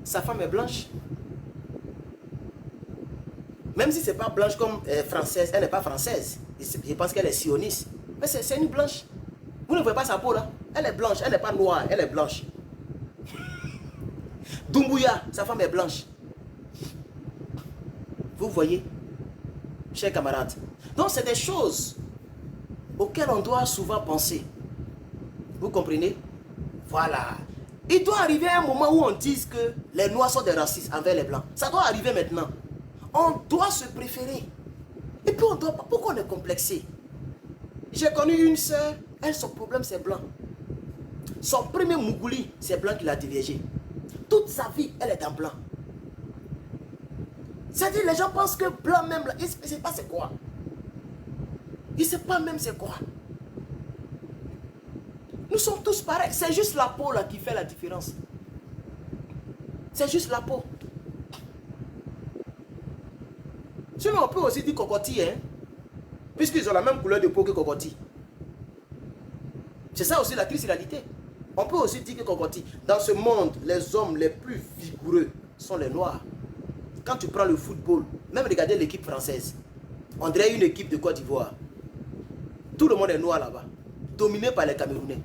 sa femme est blanche. Même si ce n'est pas blanche comme française, elle n'est pas française. Je pense qu'elle est sioniste. Mais c'est une blanche. Vous ne voyez pas sa peau là? Elle est blanche, elle n'est pas noire, elle est blanche. Doumbouya, sa femme est blanche. Vous voyez, chers camarades. Donc c'est des choses auxquelles on doit souvent penser. Vous comprenez? Voilà. Il doit arriver un moment où on dise que les noirs sont des racistes envers les blancs. Ça doit arriver maintenant. On doit se préférer. Et puis on doit pas. Pourquoi on est complexé? J'ai connu une soeur, elle, son problème c'est blanc. Son premier mougouli, c'est blanc qui l'a déviégé. Toute sa vie, elle est en blanc. C'est-à-dire, les gens pensent que blanc même, là, ils ne savent pas c'est quoi. Ils ne savent pas même c'est quoi. Nous sommes tous pareils. C'est juste la peau là qui fait la différence. C'est juste la peau. Sinon, on peut aussi dire cocotti, hein. Puisqu'ils ont la même couleur de peau que cocotti. C'est ça aussi la triste réalité. On peut aussi dire que cocotti. Dans ce monde, les hommes les plus vigoureux sont les noirs. Quand tu prends le football, même regardez l'équipe française. On dirait une équipe de Côte d'Ivoire. Tout le monde est noir là-bas. Dominé par les Camerounais.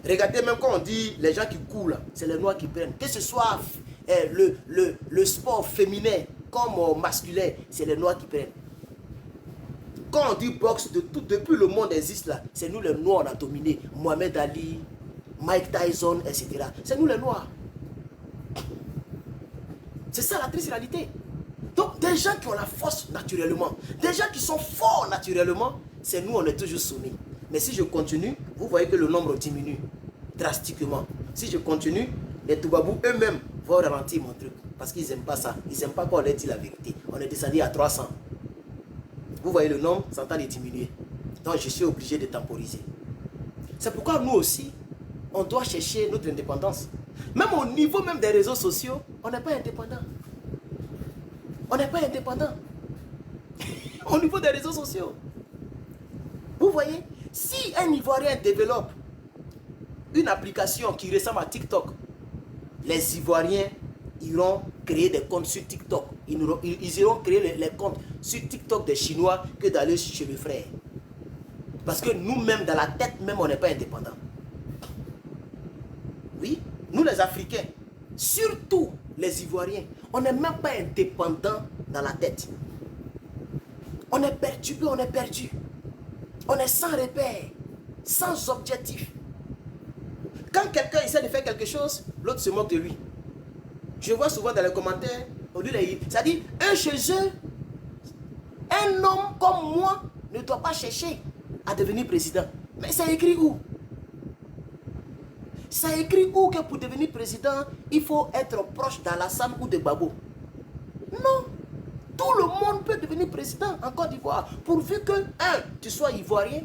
Regardez même quand on dit les gens qui courent, c'est les noirs qui prennent. Que ce soit le sport féminin comme masculin, c'est les noirs qui prennent. Quand on dit boxe, depuis le monde existe là, c'est nous les noirs on a dominé. Mohamed Ali, Mike Tyson, etc. C'est nous les noirs. C'est ça la triste réalité. Donc des gens qui ont la force naturellement, des gens qui sont forts naturellement, c'est nous on est toujours soumis. Mais si je continue, vous voyez que le nombre diminue drastiquement. Si je continue, les Toubabous eux-mêmes vont ralentir mon truc. Parce qu'ils n'aiment pas ça. Ils n'aiment pas qu'on leur dise la vérité. On est descendu à 300. Vous voyez le nombre, ça tend de diminuer. Donc je suis obligé de temporiser. C'est pourquoi nous aussi, on doit chercher notre indépendance. Même au niveau même des réseaux sociaux, on n'est pas indépendant. On n'est pas indépendant. Au niveau des réseaux sociaux. Vous voyez, si un Ivoirien développe une application qui ressemble à TikTok, les Ivoiriens iront créer des comptes sur TikTok. Ils iront créer les comptes sur TikTok des Chinois que d'aller chez le frère. Parce que nous-mêmes, dans la tête même, on n'est pas indépendants. Oui, nous les Africains, surtout les Ivoiriens, on n'est même pas indépendants dans la tête. On est perturbé, on est perdu. On est sans repère, sans objectif. Quand quelqu'un essaie de faire quelque chose, l'autre se moque de lui. Je vois souvent dans les commentaires, c'est-à-dire, eux chez eux, un homme comme moi ne doit pas chercher à devenir président. Mais ça écrit où? Ça écrit où que pour devenir président, il faut être proche d'Alassane ou de Gbagbo? Non. Tout le monde peut devenir président en Côte d'Ivoire, pourvu que, 1, tu sois ivoirien,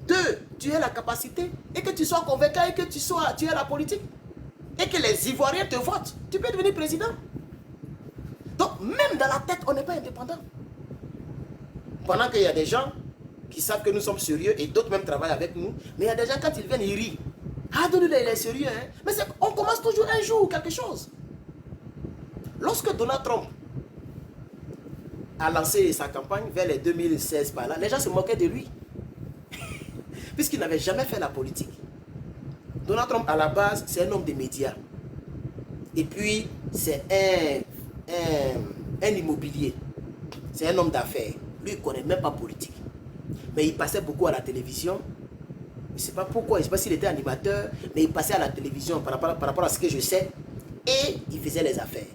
2, tu aies la capacité, et que tu sois convaincu, et que tu aies la politique, et que les Ivoiriens te votent, tu peux devenir président. Donc, même dans la tête, on n'est pas indépendant. Pendant qu'il y a des gens qui savent que nous sommes sérieux, et d'autres même travaillent avec nous, mais il y a des gens, quand ils viennent, ils rient. Ah, il est sérieux, hein? Mais on commence toujours un jour quelque chose. Lorsque Donald Trump a lancé sa campagne vers les 2016 par là, les gens se moquaient de lui. Puisqu'il n'avait jamais fait la politique. Donald Trump, à la base, c'est un homme des médias. Et puis, c'est un immobilier. C'est un homme d'affaires. Lui, il ne connaît même pas politique. Mais il passait beaucoup à la télévision. Je ne sais pas pourquoi, je ne sais pas s'il était animateur, mais il passait à la télévision par rapport à ce que je sais. Et il faisait les affaires.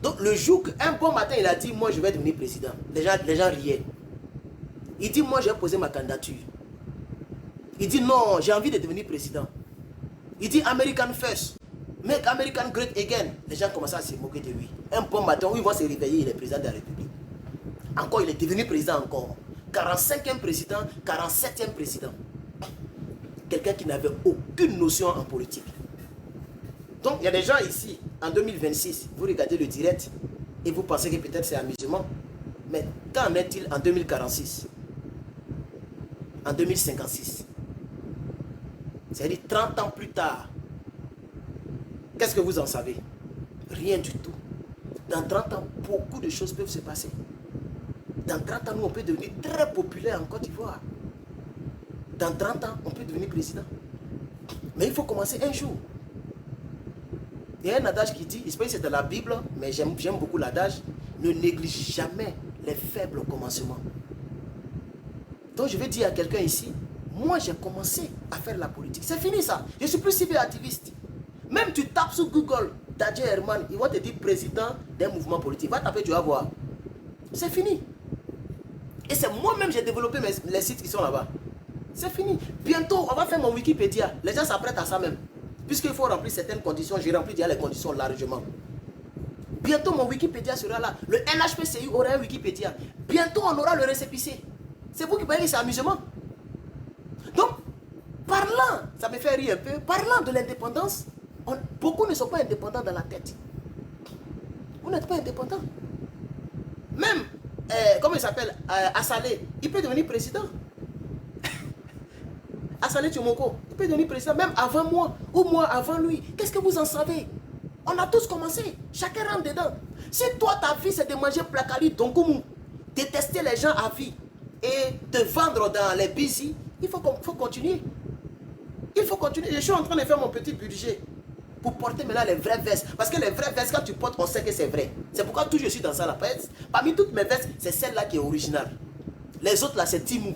Donc le jour qu'un bon matin, il a dit, moi je vais devenir président. Les gens riaient. Il dit, moi j'ai posé ma candidature. Il dit, non, j'ai envie de devenir président. Il dit, American first. Make American great again. Les gens commençaient à se moquer de lui. Un bon matin où ils vont se réveiller, il est président de la République. Encore, il est devenu président encore. 45e président, 47e président. Quelqu'un qui n'avait aucune notion en politique. Donc, il y a des gens ici, en 2026, vous regardez le direct et vous pensez que peut-être c'est amusement. Mais qu'en est-il en 2046? En 2056? C'est-à-dire 30 ans plus tard. Qu'est-ce que vous en savez? Rien du tout. Dans 30 ans, beaucoup de choses peuvent se passer. Dans 30 ans, nous, on peut devenir très populaire en Côte d'Ivoire. Dans 30 ans, on peut devenir président. Mais il faut commencer un jour. Il y a un adage qui dit, je sais pas si c'est dans la Bible, mais j'aime beaucoup l'adage, ne néglige jamais les faibles commencements. Donc je vais dire à quelqu'un ici, moi j'ai commencé à faire la politique. C'est fini ça. Je suis plus cyberactiviste. Même tu tapes sur Google, Dadje Herman, ils vont te dire président d'un mouvement politique. Va taper, tu vas voir. C'est fini. Et c'est moi-même j'ai développé les sites qui sont là-bas. C'est fini. Bientôt, on va faire mon Wikipédia. Les gens s'apprêtent à ça même. Puisqu'il faut remplir certaines conditions, j'ai rempli déjà les conditions largement. Bientôt, mon Wikipédia sera là. Le NHPCU aura un Wikipédia. Bientôt, on aura le récépissé. C'est vous qui voyez, c'est amusement. Donc, parlant, ça me fait rire un peu, parlant de l'indépendance, beaucoup ne sont pas indépendants dans la tête. Vous n'êtes pas indépendants. Même, comment il s'appelle, Assalé, il peut devenir président. Assalé Tchomoko, il peut devenir président même avant moi, ou moi avant lui. Qu'est-ce que vous en savez? On a tous commencé, chacun rentre dedans. Si toi, ta vie, c'est de manger placali donkoumou, détester les gens à vie et te vendre dans les busy, il faut continuer. Il faut continuer. Je suis en train de faire mon petit budget pour porter maintenant les vraies vestes. Parce que les vraies vestes, quand tu portes, on sait que c'est vrai. C'est pourquoi tout je suis dans ça. Là. Parmi toutes mes vestes, c'est celle-là qui est originale. Les autres là, c'est Timou.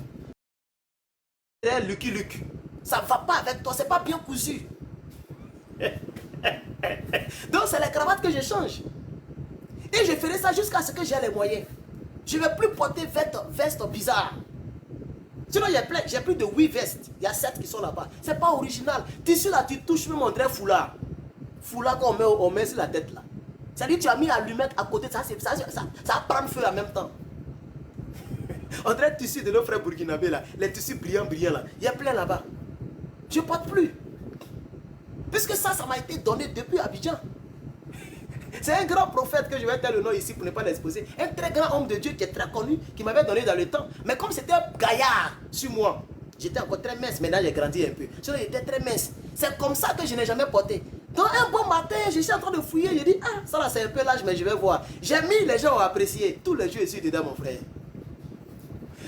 C'est Lucky Luke. Ça ne va pas avec toi, c'est pas bien cousu. Donc c'est les cravates que je change. Et je ferai ça jusqu'à ce que j'ai les moyens. Je ne vais plus porter veste bizarre. Sinon, j'ai plus de 8 vestes. Il y a 7 qui sont là-bas. C'est pas original. Tissu là, tu touches même on dirait foulard. Foulard qu'on met sur la tête là. C'est-à-dire tu as mis l'allumette à côté, ça va prendre feu en même temps. On dirait le tissu de nos frères burkinabés là. Les tissus brillants là. Il y a plein là-bas. Je ne porte plus. Puisque ça m'a été donné depuis Abidjan. C'est un grand prophète que je vais taire le nom ici pour ne pas l'exposer. Un très grand homme de Dieu qui est très connu, qui m'avait donné dans le temps. Mais comme c'était un gaillard sur moi, j'étais encore très mince. Maintenant j'ai grandi un peu. Sinon j'étais très mince. C'est comme ça que je n'ai jamais porté. Donc un bon matin, je suis en train de fouiller. Je dis, ah, ça là c'est un peu l'âge, mais je vais voir. J'ai mis, les gens ont apprécié. Tous les jours ici dedans, mon frère.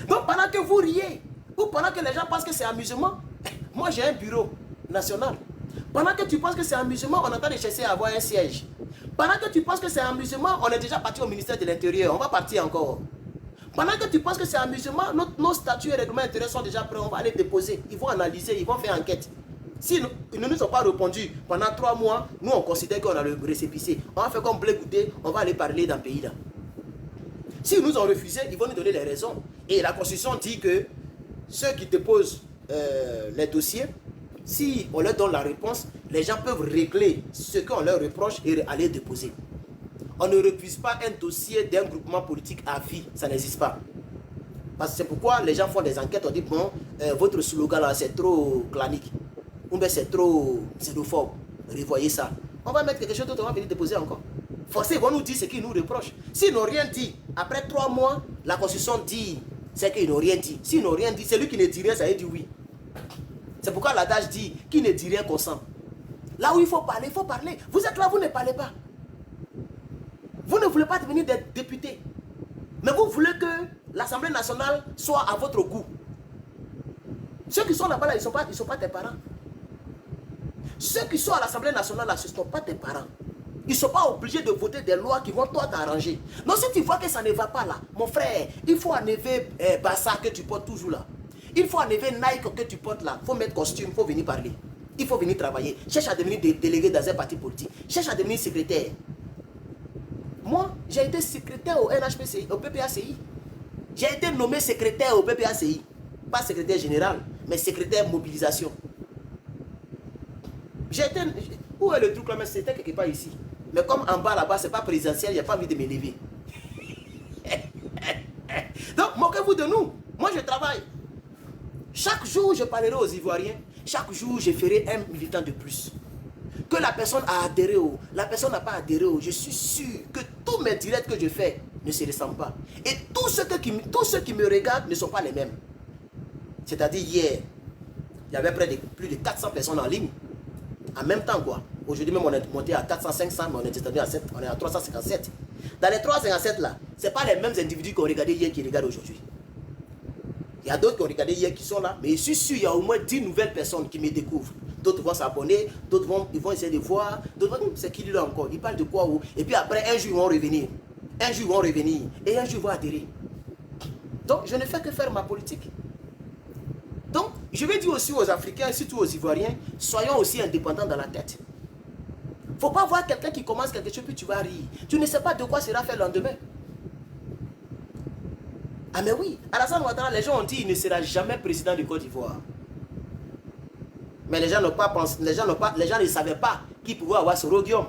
Donc pendant que vous riez, ou pendant que les gens pensent que c'est amusement, moi j'ai un bureau national. Pendant que tu penses que c'est amusement, on est en train de chercher à avoir un siège. Pendant que tu penses que c'est amusement, on est déjà parti au ministère de l'Intérieur. On va partir encore. Pendant que tu penses que c'est amusement, nos statuts et règlements intérieurs sont déjà prêts. On va aller déposer. Ils vont analyser, ils vont faire enquête. Si ils ne nous ont pas répondu pendant 3 mois, nous on considère qu'on a le récépissé. On va faire comme blé goûter, on va aller parler dans le pays là. S'ils nous ont refusé, ils vont nous donner les raisons. Et la Constitution dit que ceux qui déposent les dossiers, si on leur donne la réponse, les gens peuvent régler ce qu'on leur reproche et aller déposer. On ne refuse pas un dossier d'un groupement politique à vie, ça n'existe pas. Parce que c'est pourquoi les gens font des enquêtes, on dit bon, votre slogan là c'est trop clanique, ou bien c'est trop xénophobe, revoyez ça. On va mettre quelque chose d'autre, on va venir déposer encore. Forcément, ils vont nous dire ce qu'ils nous reprochent. S'ils n'ont rien dit, après 3 mois, la Constitution dit, c'est qu'ils n'ont rien dit. S'ils n'ont rien dit, celui qui ne dit rien, ça veut dire oui. C'est pourquoi l'adage dit, qui ne dit rien consent. Là où il faut parler, il faut parler. Vous êtes là, vous ne parlez pas. Vous ne voulez pas devenir des députés. Mais vous voulez que l'Assemblée nationale soit à votre goût. Ceux qui sont là-bas, là, ils ne sont pas tes parents. Ceux qui sont à l'Assemblée nationale, là, ce ne sont pas tes parents. Ils ne sont pas obligés de voter des lois qui vont toi t'arranger. Donc si tu vois que ça ne va pas là, mon frère, il faut enlever Bassa que tu portes toujours là. Il faut enlever Nike que tu portes là. Il faut mettre costume, il faut venir parler. Il faut venir travailler. Cherche à devenir délégué dans un parti politique. Cherche à devenir secrétaire. Moi, j'ai été secrétaire au NHPCI, au PPACI. J'ai été nommé secrétaire au PPACI. Pas secrétaire général, mais secrétaire mobilisation. J'ai été... Où est le truc là? Mais c'était quelque part ici. Mais comme en bas là-bas, c'est pas présidentiel, il n'y a pas envie de m'élever. Donc, moquez-vous de nous. Moi, je travaille. Chaque jour, je parlerai aux Ivoiriens. Chaque jour, je ferai un militant de plus. Que la personne a adhéré au, la personne n'a pas adhéré au, je suis sûr que tous mes directs que je fais ne se ressemblent pas. Et tous ceux qui me regardent ne sont pas les mêmes. C'est-à-dire hier, il y avait plus de 400 personnes en ligne. En même temps quoi. Aujourd'hui même on est monté à 400, 500, mais on est descendu à 7, on est à 357. Dans les 357 là, ce n'est pas les mêmes individus qui ont regardé hier qui regardent aujourd'hui. Il y a d'autres qui ont regardé hier qui sont là, mais je suis sûr qu'il y a au moins 10 nouvelles personnes qui me découvrent. D'autres vont s'abonner, d'autres vont essayer de voir, d'autres vont, c'est qui là encore, ils parlent de quoi où. Et puis après, un jour ils vont revenir. Un jour ils vont revenir. Et un jour ils vont adhérer. Donc je ne fais que faire ma politique. Donc je vais dire aussi aux Africains, surtout aux Ivoiriens, soyons aussi indépendants dans la tête. Il ne faut pas voir quelqu'un qui commence quelque chose puis tu vas rire. Tu ne sais pas de quoi sera fait le lendemain. Ah mais oui, Alassane Ouattara, les gens ont dit qu'il ne sera jamais président du Côte d'Ivoire. Mais les gens n'ont pas pensé, les gens ne savaient pas qui pouvait avoir ce rhodium.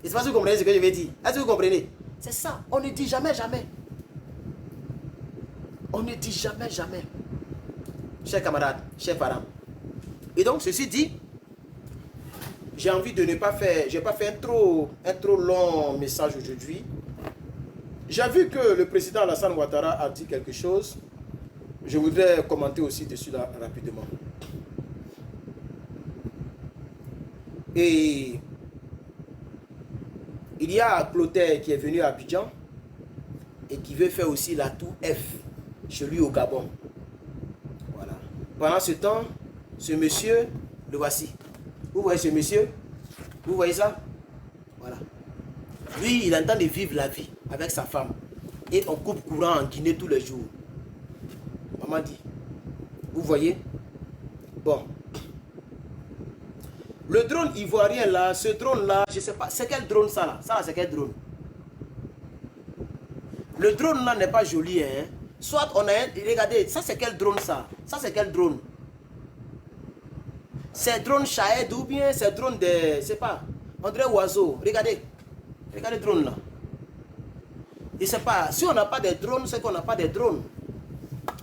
Et c'est pas si vous comprenez ce que je vais dire. Est-ce que vous comprenez? C'est ça, on ne dit jamais, jamais. On ne dit jamais, jamais. Chers camarades, chers parents. Et donc, ceci dit, j'ai envie de ne pas faire, je n'ai pas fait un trop long message aujourd'hui. J'ai vu que le président Alassane Ouattara a dit quelque chose. Je voudrais commenter aussi dessus là, rapidement. Et il y a Clotaire qui est venu à Abidjan et qui veut faire aussi la tour F chez lui au Gabon. Voilà. Pendant ce temps, ce monsieur, le voici. Vous voyez ce monsieur? Vous voyez ça? Voilà. Lui, il est en train de vivre la vie avec sa femme. Et on coupe courant en Guinée tous les jours. Maman dit. Vous voyez? Bon. Le drone ivoirien là, ce drone là, je ne sais pas, c'est quel drone ça là? Ça là, c'est quel drone? Le drone là n'est pas joli, hein? Soit on a un, regardez, ça c'est quel drone ça? Ça c'est quel drone? C'est drone Shahed ou bien c'est drone de, je ne sais pas, on dirait oiseau. Regardez, regardez le drone là. Je ne sais pas, si on n'a pas de drone, c'est qu'on n'a pas de drone.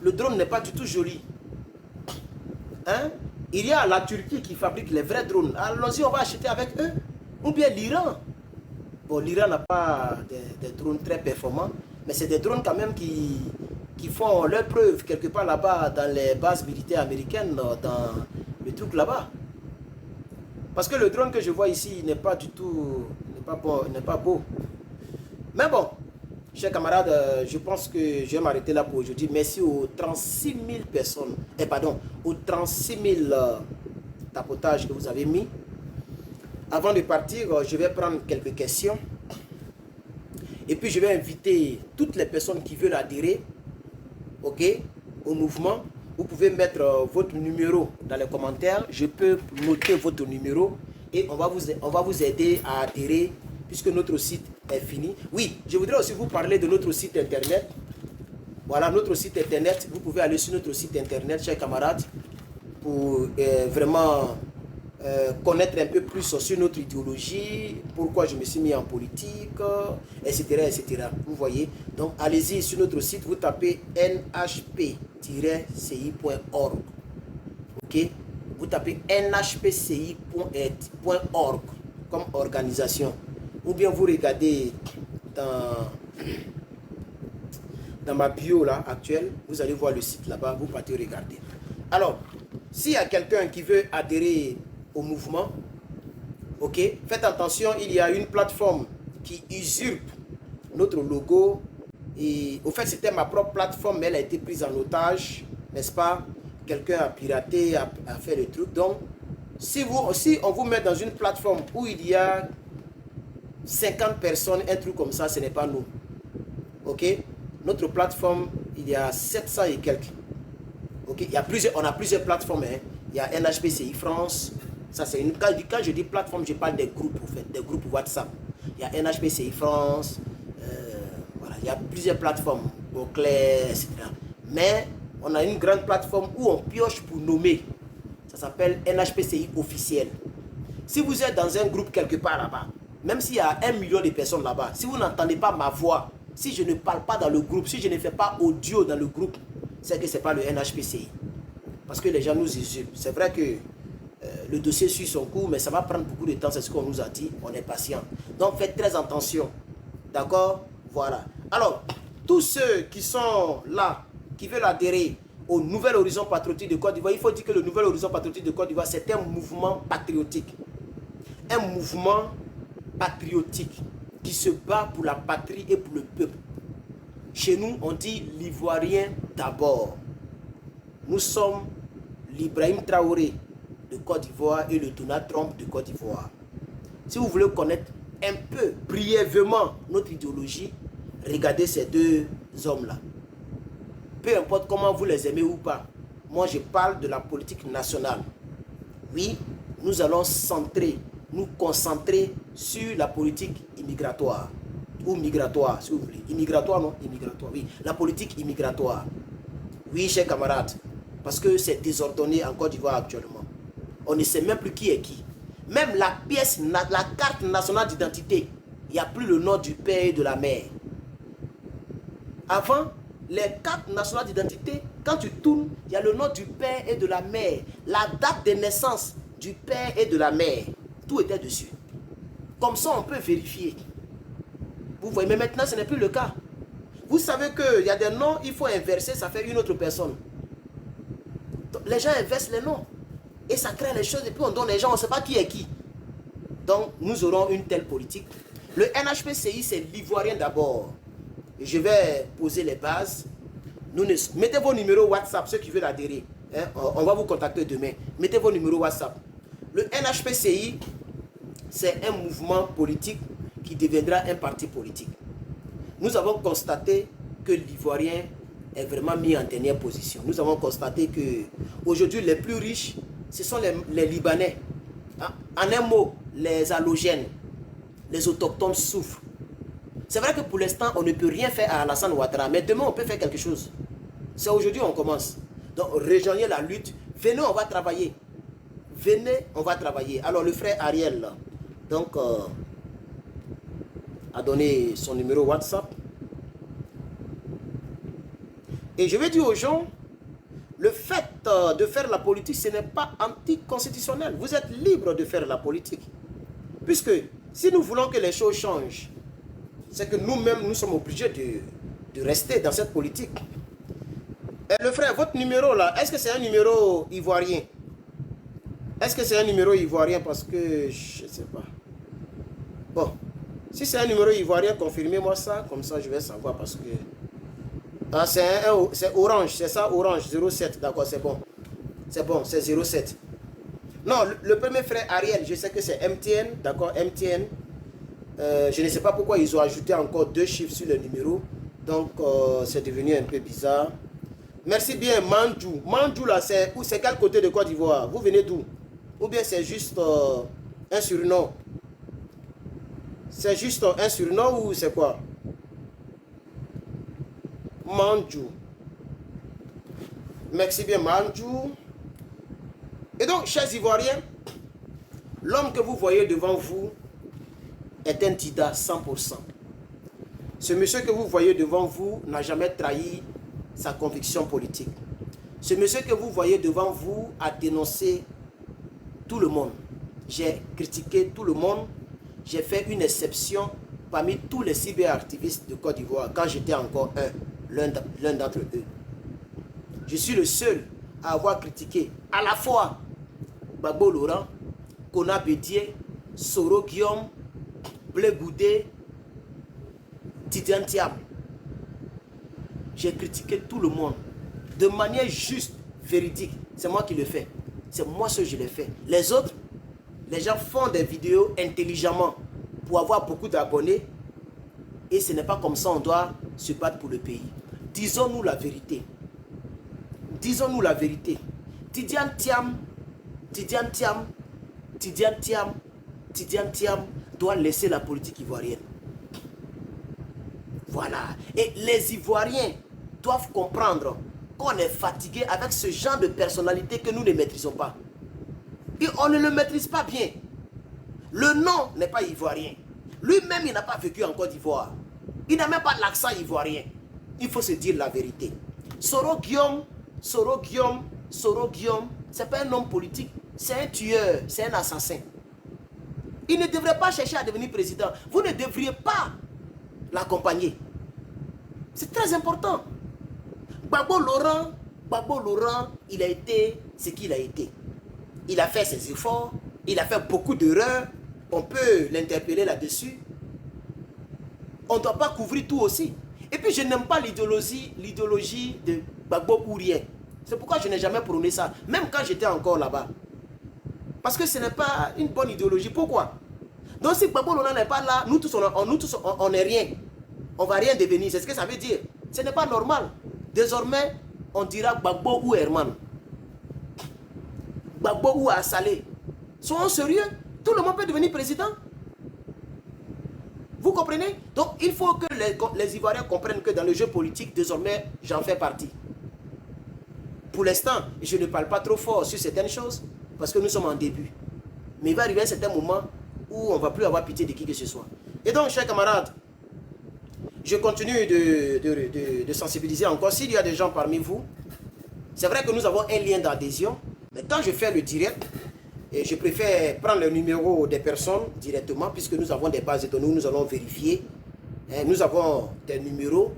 Le drone n'est pas du tout joli. Hein? Il y a la Turquie qui fabrique les vrais drones. Allons-y, on va acheter avec eux. Ou bien l'Iran. Bon, l'Iran n'a pas des drones très performants, mais c'est des drones quand même qui font leur preuve quelque part là-bas dans les bases militaires américaines, dans le truc là-bas. Parce que le drone que je vois ici n'est pas du tout, n'est pas bon, n'est pas beau. Mais bon, chers camarades, je pense que je vais m'arrêter là pour aujourd'hui. Merci aux 36 000 personnes, pardon, aux 36 000 tapotages que vous avez mis. Avant de partir, je vais prendre quelques questions. Et puis je vais inviter toutes les personnes qui veulent adhérer, ok, au mouvement. Vous pouvez mettre votre numéro dans les commentaires. Je peux noter votre numéro et on va vous aider à adhérer puisque notre site est fini. Oui, je voudrais aussi vous parler de notre site internet. Voilà notre site internet. Vous pouvez aller sur notre site internet, chers camarades, pour vraiment connaître un peu plus sur notre idéologie, pourquoi je me suis mis en politique, etc. etc. Vous voyez, donc allez-y sur notre site, vous tapez nhp-ci.org. Ok, vous tapez nhpci.org comme organisation, ou bien vous regardez dans ma bio là actuelle, vous allez voir le site là-bas, vous partez regarder. Alors, s'il y a quelqu'un qui veut adhérer au mouvement, ok, faites attention, il y a une plateforme qui usurpe notre logo. Et au fait, c'était ma propre plateforme, mais elle a été prise en otage, n'est-ce pas? Quelqu'un a piraté, a fait le truc. Donc, si on vous met dans une plateforme où il y a 50 personnes, un truc comme ça, ce n'est pas nous. Ok? Notre plateforme, il y a 700 et quelques. Ok? On a plusieurs plateformes. Hein. Il y a NHPCI France. Ça, c'est une, quand je dis plateforme, je parle des groupes, en fait, des groupes WhatsApp. Il y a NHPCI France, Voilà, il y a plusieurs plateformes, Boclair, etc. Mais on a une grande plateforme où on pioche pour nommer. Ça s'appelle NHPCI officiel. Si vous êtes dans un groupe quelque part là-bas, même s'il y a 1 million de personnes là-bas, si vous n'entendez pas ma voix, si je ne parle pas dans le groupe, si je ne fais pas audio dans le groupe, c'est que ce n'est pas le NHPCI. Parce que les gens nous insultent. C'est vrai que le dossier suit son cours, mais ça va prendre beaucoup de temps, c'est ce qu'on nous a dit. On est patient. Donc faites très attention. D'accord? Voilà. Alors, tous ceux qui sont là, qui veulent adhérer au Nouvel Horizon Patriotique de Côte d'Ivoire, il faut dire que le Nouvel Horizon Patriotique de Côte d'Ivoire, c'est un mouvement patriotique. Un mouvement patriotique qui se bat pour la patrie et pour le peuple. Chez nous, on dit l'Ivoirien d'abord. Nous sommes l'Ibrahim Traoré de Côte d'Ivoire et le Donald Trump de Côte d'Ivoire. Si vous voulez connaître un peu brièvement notre idéologie, regardez ces deux hommes-là. Peu importe comment vous les aimez ou pas, moi je parle de la politique nationale. Oui, nous allons nous concentrer sur la politique immigratoire. Ou migratoire, si vous voulez. Immigratoire, non? Immigratoire, oui. La politique immigratoire. Oui, chers camarades. Parce que c'est désordonné en Côte d'Ivoire actuellement. On ne sait même plus qui est qui. Même la pièce, la carte nationale d'identité, il n'y a plus le nom du père et de la mère. Avant, les cartes nationales d'identité, quand tu tournes, il y a le nom du père et de la mère, la date de naissance du père et de la mère. Tout était dessus. Comme ça, on peut vérifier. Vous voyez, mais maintenant, ce n'est plus le cas. Vous savez qu'il y a des noms, il faut inverser, ça fait une autre personne. Donc, les gens inversent les noms. Et ça crée les choses, et puis on donne les gens, on ne sait pas qui est qui. Donc, nous aurons une telle politique. Le NHPCI, c'est l'Ivoirien d'abord. Je vais poser les bases. Mettez vos numéros WhatsApp, ceux qui veulent adhérer. Hein, on va vous contacter demain. Mettez vos numéros WhatsApp. Le NHPCI, c'est un mouvement politique qui deviendra un parti politique. Nous avons constaté que l'Ivoirien est vraiment mis en dernière position. Nous avons constaté que aujourd'hui les plus riches, ce sont les Libanais. En un mot, les halogènes, les autochtones souffrent. C'est vrai que pour l'instant, on ne peut rien faire à Alassane Ouattara, mais demain, on peut faire quelque chose. C'est aujourd'hui qu'on commence. Donc, rejoignez la lutte. Venez, on va travailler. Venez, on va travailler. Alors, le frère Ariel, là, donc, a donné son numéro WhatsApp. Et je vais dire aux gens, le fait de faire la politique, ce n'est pas anticonstitutionnel. Vous êtes libre de faire la politique. Puisque si nous voulons que les choses changent, c'est que nous-mêmes, nous sommes obligés de rester dans cette politique. Et le frère, votre numéro là, est-ce que c'est un numéro ivoirien? Est-ce que c'est un numéro ivoirien? Parce que je ne sais pas. Bon, si c'est un numéro ivoirien, confirmez-moi ça, comme ça je vais savoir parce que... Ah, c'est orange, c'est ça, orange, 07, d'accord, c'est bon. C'est bon, c'est 07. Non, le premier frère Ariel, je sais que c'est MTN, d'accord, MTN. Je ne sais pas pourquoi ils ont ajouté encore 2 chiffres sur le numéro. Donc, c'est devenu un peu bizarre. Merci bien, Mandjou. Mandjou, là, c'est quel côté de Côte d'Ivoire? Vous venez d'où? Ou bien c'est juste un surnom? C'est juste un surnom ou c'est quoi? Mandjou. Merci bien, Mandjou. Et donc, chers Ivoiriens, l'homme que vous voyez devant vous est un Dida 100%. Ce monsieur que vous voyez devant vous n'a jamais trahi sa conviction politique. Ce monsieur que vous voyez devant vous a dénoncé tout le monde. J'ai critiqué tout le monde. J'ai fait une exception parmi tous les cyberactivistes de Côte d'Ivoire quand j'étais encore l'un d'entre eux. Je suis le seul à avoir critiqué à la fois Gbagbo Laurent, Kona Bédié, Soro Guillaume, Blé Goudé, Tidiane Thiam. J'ai critiqué tout le monde de manière juste, véridique. C'est moi qui le fais. C'est moi ce que je l'ai fait. Les autres, les gens font des vidéos intelligemment pour avoir beaucoup d'abonnés. Et ce n'est pas comme ça on doit se battre pour le pays. Disons-nous la vérité. Disons-nous la vérité. Tidiane Thiam doit laisser la politique ivoirienne. Voilà. Et les Ivoiriens doivent comprendre qu'on est fatigué avec ce genre de personnalité que nous ne maîtrisons pas. Et on ne le maîtrise pas bien. Le nom n'est pas ivoirien. Lui-même, il n'a pas vécu en Côte d'Ivoire. Il n'a même pas l'accent ivoirien. Il faut se dire la vérité. Soro Guillaume, c'est pas un homme politique. C'est un tueur, c'est un assassin. Il ne devrait pas chercher à devenir président. Vous ne devriez pas l'accompagner. C'est très important. Gbagbo Laurent, il a été ce qu'il a été. Il a fait ses efforts, il a fait beaucoup d'erreurs. On peut l'interpeller là-dessus. On ne doit pas couvrir tout aussi. Et puis je n'aime pas l'idéologie de Gbagbo ou rien. C'est pourquoi je n'ai jamais prôné ça, même quand j'étais encore là-bas. Parce que ce n'est pas une bonne idéologie. Pourquoi? Donc si Gbagbo Laurent n'est pas là, nous tous on n'est rien. On ne va rien devenir, c'est ce que ça veut dire. Ce n'est pas normal. Désormais, on dira Gbagbo ou Herman. Gbagbo ou Assalé. Soyons sérieux. Tout le monde peut devenir président. Vous comprenez? Donc il faut que les Ivoiriens comprennent que dans le jeu politique, désormais, j'en fais partie. Pour l'instant, je ne parle pas trop fort sur certaines choses, parce que nous sommes en début. Mais il va arriver un certain moment où on ne va plus avoir pitié de qui que ce soit. Et donc, chers camarades, je continue de sensibiliser encore. S'il y a des gens parmi vous, c'est vrai que nous avons un lien d'adhésion, mais quand je fais le direct, et je préfère prendre le numéro des personnes directement, puisque nous avons des bases de données où nous allons vérifier. Nous avons des numéros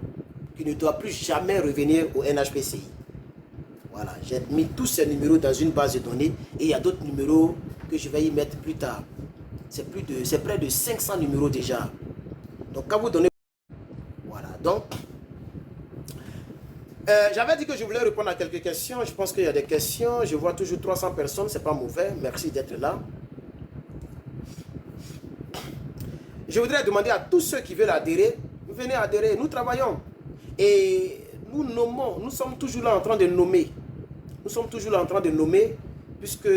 qui ne doivent plus jamais revenir au NHPCI. Voilà, j'ai mis tous ces numéros dans une base de données et il y a d'autres numéros que je vais y mettre plus tard. C'est près de 500 numéros déjà. Donc quand vous donnez... Voilà, donc... j'avais dit que je voulais répondre à quelques questions. Je pense qu'il y a des questions. Je vois toujours 300 personnes. C'est pas mauvais. Merci d'être là. Je voudrais demander à tous ceux qui veulent adhérer. Venez adhérer. Nous travaillons. Et nous nommons. Nous sommes toujours là en train de nommer. Nous sommes toujours là en train de nommer. Puisque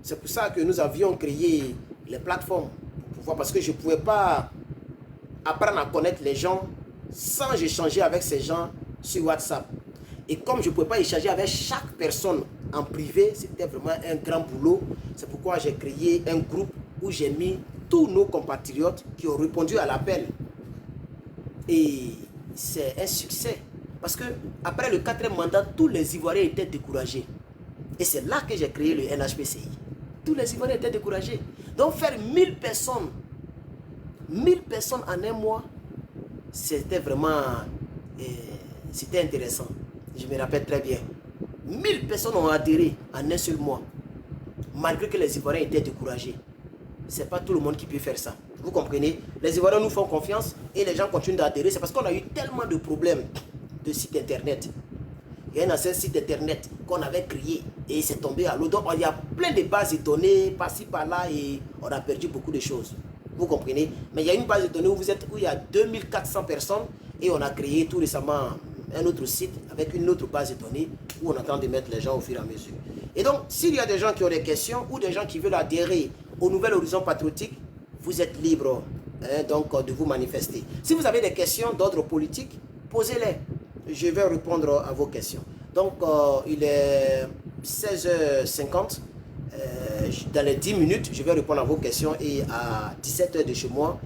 c'est pour ça que nous avions créé les plateformes. Pour pouvoir, parce que je ne pouvais pas apprendre à connaître les gens sans échanger avec ces gens sur WhatsApp. Et comme je ne pouvais pas échanger avec chaque personne en privé, c'était vraiment un grand boulot. C'est pourquoi j'ai créé un groupe où j'ai mis tous nos compatriotes qui ont répondu à l'appel. Et c'est un succès. Parce que après le 4e mandat, tous les Ivoiriens étaient découragés. Et c'est là que j'ai créé le NHPCI. Tous les Ivoiriens étaient découragés. Donc faire 1000 personnes en un mois, c'était vraiment... c'était intéressant. Je me rappelle très bien. 1000 personnes ont adhéré en un seul mois. Malgré que les Ivoiriens étaient découragés. Ce n'est pas tout le monde qui peut faire ça. Vous comprenez? Les Ivoiriens nous font confiance et les gens continuent d'adhérer. C'est parce qu'on a eu tellement de problèmes de sites internet. Il y a un ancien site internet qu'on avait créé et c'est tombé à l'eau. Donc il y a plein de bases de données par-ci par-là et on a perdu beaucoup de choses. Vous comprenez? Mais il y a une base de données où il y a 2400 personnes et on a créé tout récemment un autre site avec une autre base de données où on est en train de mettre les gens au fur et à mesure. Et donc, s'il y a des gens qui ont des questions ou des gens qui veulent adhérer au Nouvel Horizon Patriotique, vous êtes libre donc de vous manifester. Si vous avez des questions d'ordre politique, posez-les. Je vais répondre à vos questions. Donc, il est 16h50. Dans les 10 minutes, je vais répondre à vos questions et à 17h de chez moi,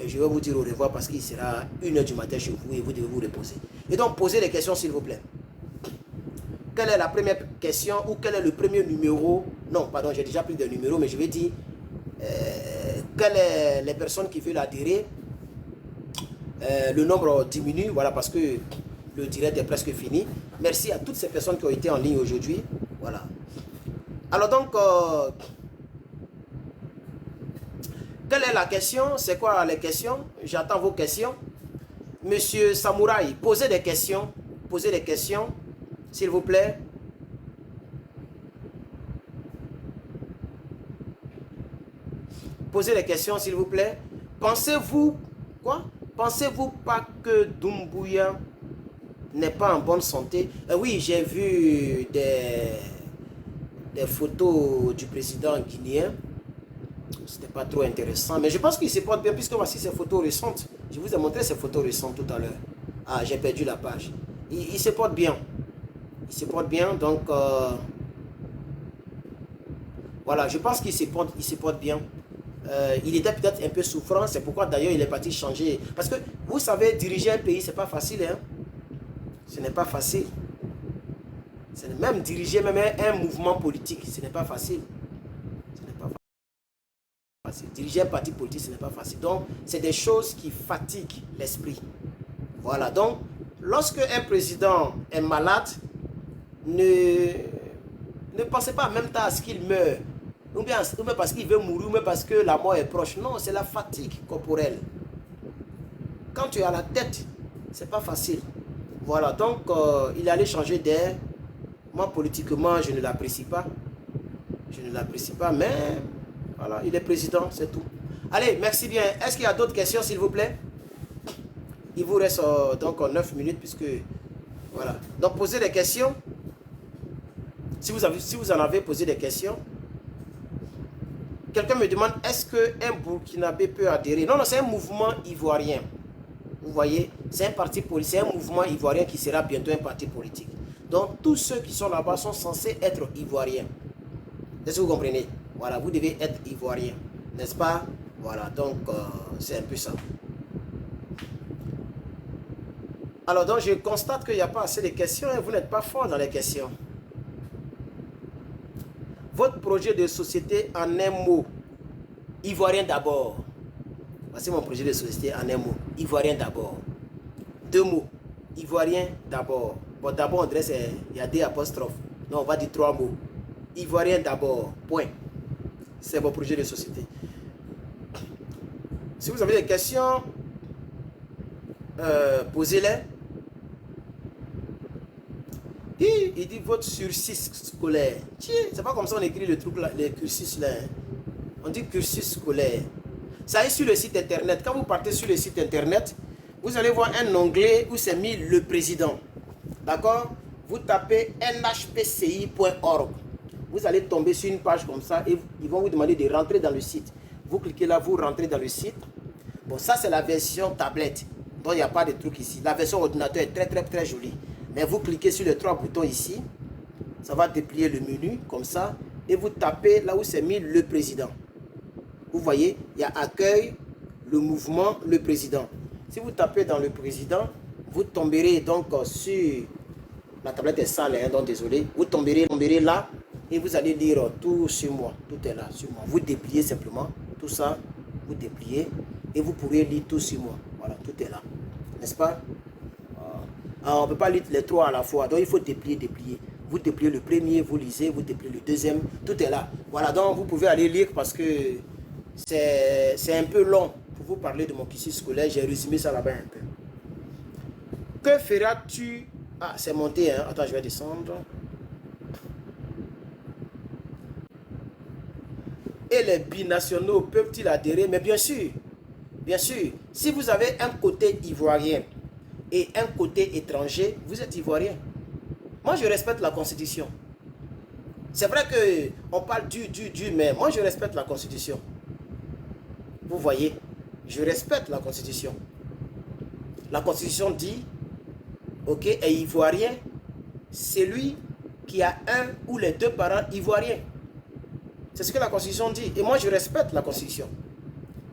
je vais vous dire au revoir parce qu'il sera 1h du matin chez vous et vous devez vous reposer. Et donc, posez les questions s'il vous plaît. Quelle est la première question ou quel est le premier numéro? Non, pardon, j'ai déjà pris des numéros, mais je vais dire quelles sont les personnes qui veulent adhérer. Le nombre diminue, voilà, parce que le direct est presque fini. Merci à toutes ces personnes qui ont été en ligne aujourd'hui. Voilà. Alors donc, quelle est la question? C'est quoi les questions? J'attends vos questions. Monsieur Samouraï, posez des questions. Posez des questions, s'il vous plaît. Posez des questions, s'il vous plaît. Pensez-vous, quoi? Pensez-vous pas que Doumbouya n'est pas en bonne santé? Oui, j'ai vu des photos du président guinéen. C'était pas trop intéressant. Mais je pense qu'il se porte bien puisque voici ces photos récentes. Je vous ai montré ces photos récentes tout à l'heure. Ah, j'ai perdu la page. Il se porte bien. Il se porte bien. Donc, voilà, je pense qu'il se porte bien. Il était peut-être un peu souffrant. C'est pourquoi d'ailleurs il est parti changer. Parce que vous savez, diriger un pays, c'est pas facile. Hein? Ce n'est pas facile. Même diriger même un mouvement politique, ce n'est pas facile. Ce n'est pas facile. Diriger un parti politique, ce n'est pas facile. Donc, c'est des choses qui fatiguent l'esprit. Voilà. Donc, lorsque un président est malade, ne pensez pas en même temps à ce qu'il meurt. Ou bien parce qu'il veut mourir, ou bien parce que la mort est proche. Non, c'est la fatigue corporelle. Quand tu es à la tête, c'est pas facile. Voilà. Donc, il allait changer d'air. Moi, politiquement, je ne l'apprécie pas. Je ne l'apprécie pas, mais voilà, il est président, c'est tout. Allez, merci bien. Est-ce qu'il y a d'autres questions, s'il vous plaît? Il vous reste donc 9 minutes, puisque... Voilà. Donc, posez des questions. Si vous en avez posé des questions. Quelqu'un me demande, est-ce qu'un Burkinabé peut adhérer? Non, non, c'est un mouvement ivoirien. Vous voyez, c'est un parti politique, c'est un mouvement ivoirien qui sera bientôt un parti politique. Donc, tous ceux qui sont là-bas sont censés être ivoiriens. Est-ce que vous comprenez? Voilà, vous devez être ivoirien, n'est-ce pas? Voilà, donc, c'est un peu ça. Alors, donc, je constate qu'il n'y a pas assez de questions et vous n'êtes pas fort dans les questions. Votre projet de société en un mot. Ivoirien d'abord. Voici mon projet de société en un mot. Ivoirien d'abord. 2 mots. Ivoirien d'abord. Bon, d'abord, on dirait il y a des apostrophes. Non, on va dire 3 mots. Ivoirien d'abord. Point. C'est mon projet de société. Si vous avez des questions, posez-les. Il dit votre cursus scolaire. C'est pas comme ça on écrit le truc là, les cursus là. Hein. On dit cursus scolaire. Ça est sur le site internet. Quand vous partez sur le site internet, vous allez voir un onglet où c'est mis le président. D'accord? Vous tapez nhpci.org. Vous allez tomber sur une page comme ça et ils vont vous demander de rentrer dans le site. Vous cliquez là, vous rentrez dans le site. Bon, ça c'est la version tablette. Donc il n'y a pas de truc ici. La version ordinateur est très très très jolie. Mais vous cliquez sur les 3 boutons ici. Ça va déplier le menu comme ça. Et vous tapez là où c'est mis le président. Vous voyez, il y a accueil, le mouvement, le président. Si vous tapez dans le président, vous tomberez donc sur... La tablette est sale, hein, donc désolé. Vous tomberez là et vous allez lire tout sur moi. Tout est là sur moi. Vous dépliez simplement tout ça. Vous dépliez et vous pourrez lire tout sur moi. Voilà, tout est là. N'est-ce pas? Alors, on ne peut pas lire les 3 à la fois. Donc il faut déplier. Vous dépliez le premier, vous lisez, vous dépliez le deuxième. Tout est là. Voilà, donc vous pouvez aller lire parce que c'est un peu long pour vous parler de mon cursus scolaire. J'ai résumé ça là-bas un peu. Que feras-tu? Ah, c'est monté, hein. Attends, je vais descendre. Et les binationaux peuvent-ils adhérer? Mais bien sûr, si vous avez un côté ivoirien et un côté étranger, vous êtes ivoirien. Moi, je respecte la Constitution. C'est vrai qu'on parle du, mais moi, je respecte la Constitution. Vous voyez, je respecte la Constitution. La Constitution dit, ok, est ivoirien, c'est lui qui a un ou les 2 parents ivoiriens. C'est ce que la Constitution dit. Et moi, je respecte la Constitution.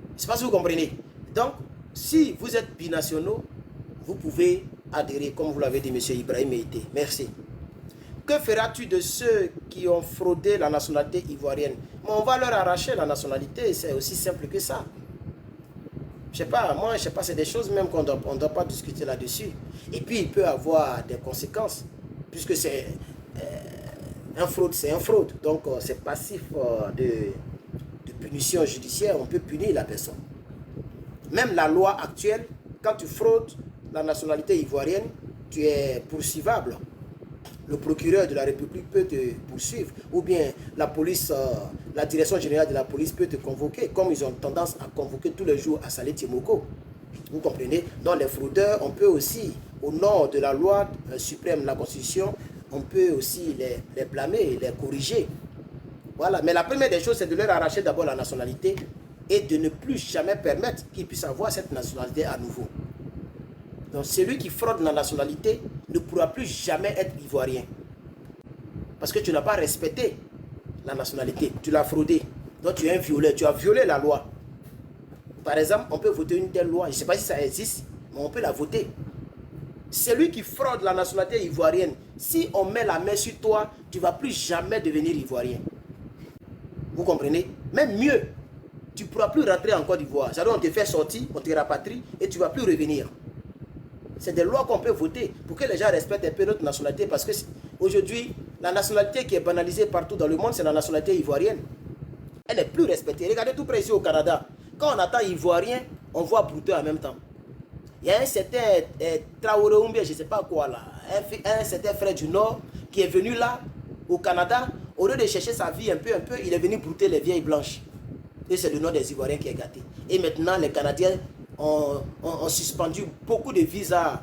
Je ne sais pas si vous comprenez. Donc, si vous êtes binationaux, vous pouvez adhérer, comme vous l'avez dit, M. Ibrahim Eïté. Merci. Que feras-tu de ceux qui ont fraudé la nationalité ivoirienne? Mais on va leur arracher la nationalité, c'est aussi simple que ça. Je sais pas, moi, je sais pas, c'est des choses même qu'on ne doit pas discuter là-dessus. Et puis, il peut avoir des conséquences, puisque c'est un fraude, c'est un fraude. Donc, c'est passif de punition judiciaire, on peut punir la personne. Même la loi actuelle, quand tu fraudes la nationalité ivoirienne, tu es poursuivable. Le procureur de la République peut te poursuivre, ou bien la police, la direction générale de la police peut te convoquer, comme ils ont tendance à convoquer tous les jours à Salé Timoko. Vous comprenez? Dans les fraudeurs, on peut aussi, au nom de la loi suprême, la Constitution, on peut aussi les blâmer, les corriger. Voilà, mais la première des choses, c'est de leur arracher d'abord la nationalité et de ne plus jamais permettre qu'ils puissent avoir cette nationalité à nouveau. Donc celui qui fraude la nationalité ne pourra plus jamais être ivoirien. Parce que tu n'as pas respecté la nationalité, tu l'as fraudé. Donc tu es un violeur, tu as violé la loi. Par exemple, on peut voter une telle loi, je ne sais pas si ça existe, mais on peut la voter. Celui qui fraude la nationalité ivoirienne, si on met la main sur toi, tu ne vas plus jamais devenir ivoirien. Vous comprenez? Même mieux, tu ne pourras plus rentrer en Côte d'Ivoire. C'est-à-dire on te fait sortir, on te rapatrie et tu ne vas plus revenir. C'est des lois qu'on peut voter pour que les gens respectent un peu notre nationalité. Parce que aujourd'hui, la nationalité qui est banalisée partout dans le monde, c'est la nationalité ivoirienne. Elle n'est plus respectée. Regardez tout près ici au Canada. Quand on attend ivoirien, on voit brouteur en même temps. Il y a un certain Traoré Oumbia, je ne sais pas quoi là, un certain frère du Nord qui est venu là, au Canada, au lieu de chercher sa vie un peu, il est venu brouter les vieilles blanches. Et c'est le nom des Ivoiriens qui est gâté. Et maintenant, les Canadiens ont suspendu beaucoup de visas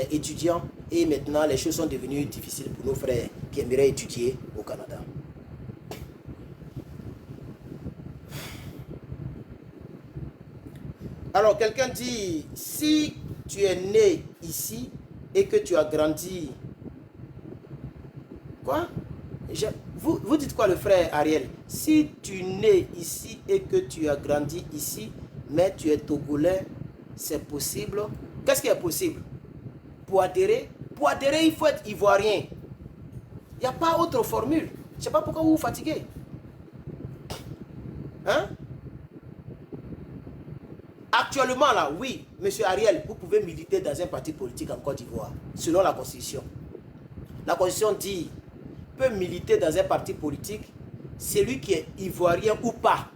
étudiants. Et maintenant, les choses sont devenues difficiles pour nos frères qui aimeraient étudier au Canada. Alors, quelqu'un dit, si tu es né ici et que tu as grandi... Quoi? Vous dites quoi, le frère Ariel? Si tu es né ici et que tu as grandi ici, mais tu es togolais, c'est possible? Qu'est-ce qui est possible? Pour adhérer, il faut être ivoirien. Il n'y a pas autre formule. Je ne sais pas pourquoi vous vous fatiguez. Hein? Actuellement, là, oui, monsieur Ariel, vous pouvez militer dans un parti politique en Côte d'Ivoire, selon la Constitution. La Constitution dit, peut militer dans un parti politique, celui qui est ivoirien ou pas.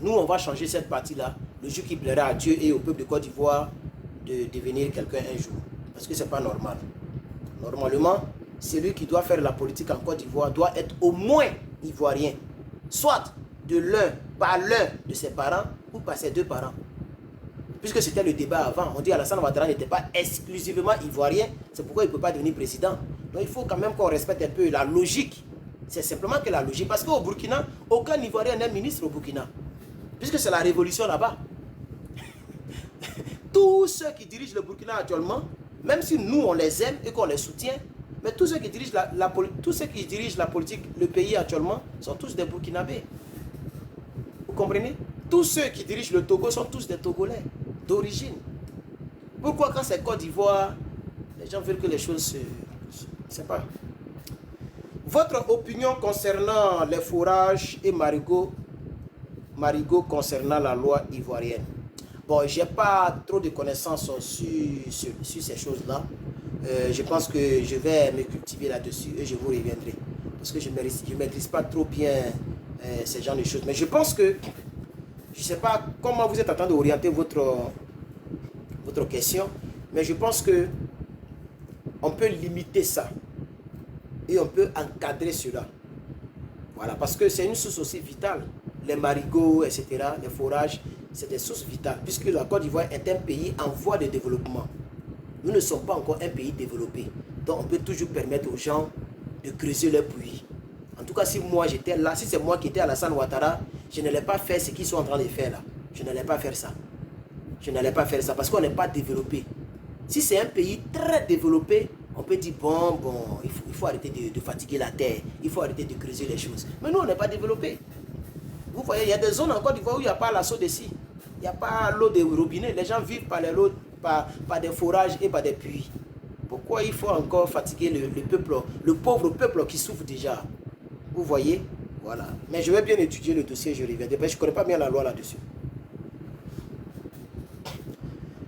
Nous, on va changer cette partie-là, le jour qui plaira à Dieu et au peuple de Côte d'Ivoire de devenir quelqu'un un jour. Parce que ce n'est pas normal. Normalement, celui qui doit faire la politique en Côte d'Ivoire doit être au moins ivoirien. Soit par l'un de ses parents ou par ses deux parents. Puisque c'était le débat avant, on dit Alassane Ouattara n'était pas exclusivement ivoirien, c'est pourquoi il ne peut pas devenir président. Donc il faut quand même qu'on respecte un peu la logique. C'est simplement que la logique. Parce qu'au Burkina, aucun Ivoirien n'est ministre au Burkina. Puisque c'est la révolution là-bas. Tous ceux qui dirigent le Burkina actuellement, même si nous on les aime et qu'on les soutient, mais tous ceux qui dirigent la politique, le pays actuellement, sont tous des Burkinabés. Vous comprenez? Tous ceux qui dirigent le Togo sont tous des Togolais d'origine. Pourquoi quand c'est Côte d'Ivoire, les gens veulent que les choses se... Je ne sais pas. Votre opinion concernant les forages et marigots concernant la loi ivoirienne. Bon, je n'ai pas trop de connaissances sur ces choses-là. Je pense que je vais me cultiver là-dessus et je vous reviendrai. Parce que je ne maîtrise pas trop bien ces genres de choses. Mais je pense que, je ne sais pas comment vous êtes en train d'orienter votre question, mais je pense que on peut limiter ça et on peut encadrer cela. Voilà, parce que c'est une source aussi vitale. Les marigots, etc., les forages, c'est des sources vitales, puisque la Côte d'Ivoire est un pays en voie de développement. Nous ne sommes pas encore un pays développé. Donc on peut toujours permettre aux gens de creuser leur puits. En tout cas, si moi j'étais là, si c'est moi qui étais à Alassane Ouattara, je n'allais pas faire ce qu'ils sont en train de faire là. Je n'allais pas faire ça. Je n'allais pas faire ça parce qu'on n'est pas développé. Si c'est un pays très développé, on peut dire bon, il faut arrêter de fatiguer la terre. Il faut arrêter de creuser les choses. Mais nous, on n'est pas développé. Vous voyez, il y a des zones en Côte d'Ivoire où il n'y a pas l'assaut de scie. Il n'y a pas l'eau de robinet. Les gens vivent par des forages et par des puits. Pourquoi il faut encore fatiguer le peuple, le pauvre peuple qui souffre déjà? Vous voyez? Voilà. Mais je vais bien étudier le dossier, je reviendrai. Je ne connais pas bien la loi là-dessus.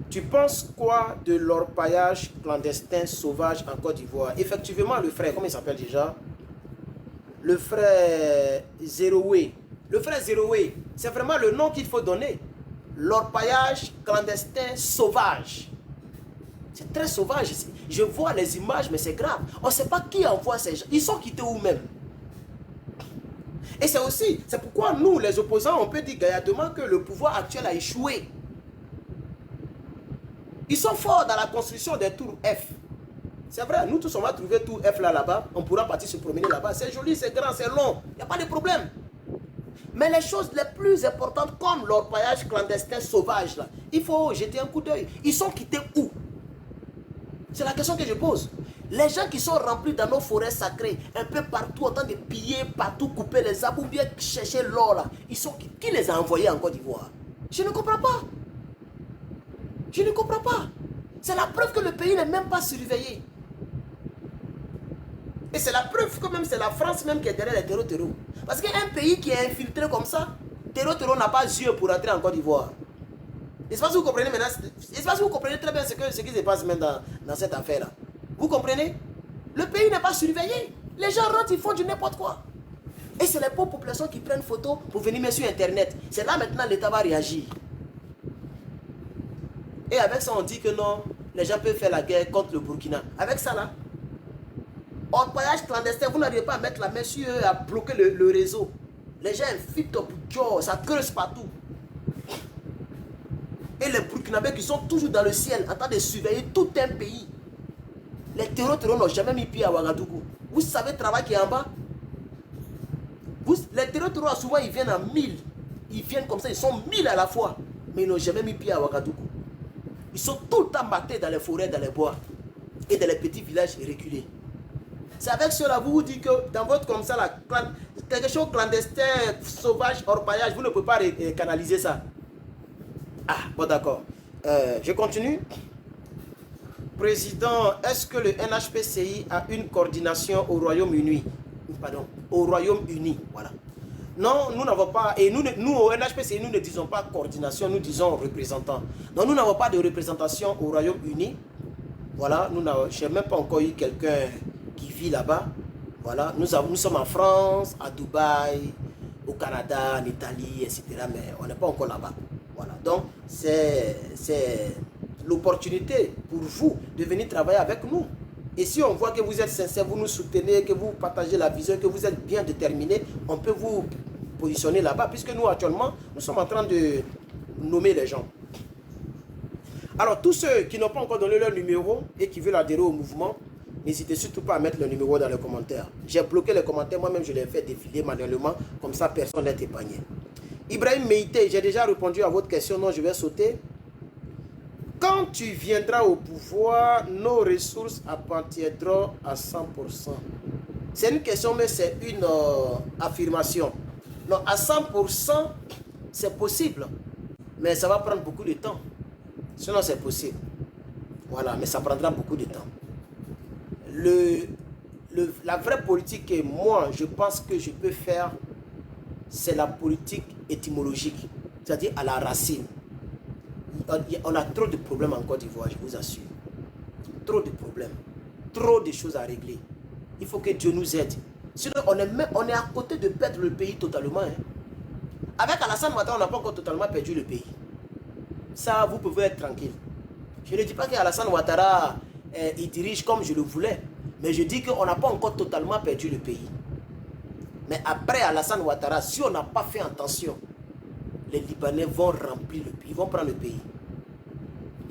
Tu penses quoi de l'orpaillage clandestin sauvage en Côte d'Ivoire? Effectivement, le frère, comment il s'appelle déjà? Le frère Zeroué. Le frère Zeroué, c'est vraiment le nom qu'il faut donner. L'orpaillage clandestin sauvage. C'est très sauvage. Je vois les images, mais c'est grave. On ne sait pas qui envoie ces gens. Ils sont quittés où-même. Et c'est pourquoi nous, les opposants, on peut dire gaillardement que le pouvoir actuel a échoué. Ils sont forts dans la construction des tours F. C'est vrai, nous tous on va trouver tout F là-bas, on pourra partir se promener là-bas. C'est joli, c'est grand, c'est long, il n'y a pas de problème. Mais les choses les plus importantes, comme l'orpaillage clandestin sauvage, là, il faut jeter un coup d'œil. Ils sont quittés où? C'est la question que je pose. Les gens qui sont remplis dans nos forêts sacrées, un peu partout, en train de piller, partout, couper les arbres, ou bien chercher l'or là, ils sont qui les a envoyés en Côte d'Ivoire? Je ne comprends pas. Je ne comprends pas. C'est la preuve que le pays n'est même pas surveillé. Et c'est la preuve que même c'est la France même qui est derrière les terreaux. Parce qu'un pays qui est infiltré comme ça, terreau n'a pas yeux pour entrer en Côte d'Ivoire. Est-ce que vous comprenez maintenant? Est-ce que vous comprenez très bien ce qui se passe même dans cette affaire-là? Vous comprenez? Le pays n'est pas surveillé. Les gens rentrent, ils font du n'importe quoi. Et c'est les pauvres populations qui prennent photo pour venir mettre sur Internet. C'est là maintenant l'État va réagir. Et avec ça, on dit que non, les gens peuvent faire la guerre contre le Burkina. Avec ça là, orpaillage clandestin, vous n'arrivez pas à mettre la main sur eux, à bloquer le réseau. Les gens infiltrent, ça creuse partout. Et les Burkinabés qui sont toujours dans le ciel, en train de surveiller tout un pays. Les terreaux n'ont jamais mis pied à Ouagadougou. Vous savez le travail qui est en bas? Les terreaux, souvent, ils viennent en 1000. Ils viennent comme ça, ils sont 1000 à la fois. Mais ils n'ont jamais mis pied à Ouagadougou. Ils sont tout le temps matés dans les forêts, dans les bois. Et dans les petits villages reculés. C'est avec cela, vous vous dites que dans votre comme ça, quelque chose clandestin, sauvage, orpaillage, vous ne pouvez pas canaliser ça. Ah, bon d'accord. Je continue. Président, est-ce que le NHPCI a une coordination au Royaume-Uni? Pardon, au Royaume-Uni, voilà. Non, nous n'avons pas, et nous au NHPCI, nous ne disons pas coordination, nous disons représentant. Donc nous n'avons pas de représentation au Royaume-Uni. Voilà, je n'ai même pas encore eu quelqu'un qui vit là-bas. Voilà, nous sommes en France, à Dubaï, au Canada, en Italie, etc. Mais on n'est pas encore là-bas. Voilà, donc c'est l'opportunité pour vous de venir travailler avec nous. Et si on voit que vous êtes sincère, vous nous soutenez, que vous partagez la vision, que vous êtes bien déterminé, on peut vous positionner là-bas, puisque nous actuellement, nous sommes en train de nommer les gens. Alors, tous ceux qui n'ont pas encore donné leur numéro et qui veulent adhérer au mouvement, n'hésitez surtout pas à mettre le numéro dans les commentaires. J'ai bloqué les commentaires, moi-même je les ai fait défiler manuellement, comme ça personne n'est épargné. Ibrahim Meïté, j'ai déjà répondu à votre question, non, je vais sauter. Quand tu viendras au pouvoir, nos ressources appartiendront à 100%. C'est une question, mais c'est une affirmation. Non, à 100%, c'est possible. Mais ça va prendre beaucoup de temps. Sinon, c'est possible. Voilà, mais ça prendra beaucoup de temps. La vraie politique que moi, je pense que je peux faire, c'est la politique étymologique. C'est-à-dire à la racine. On a trop de problèmes en Côte d'Ivoire, je vous assure. Trop de problèmes. Trop de choses à régler. Il faut que Dieu nous aide. Sinon, on est à côté de perdre le pays totalement. Hein. Avec Alassane Ouattara, on n'a pas encore totalement perdu le pays. Ça, vous pouvez être tranquille. Je ne dis pas qu'Alassane Ouattara, il dirige comme je le voulais. Mais je dis qu'on n'a pas encore totalement perdu le pays. Mais après Alassane Ouattara, si on n'a pas fait attention, les Libanais vont remplir le pays. Ils vont prendre le pays.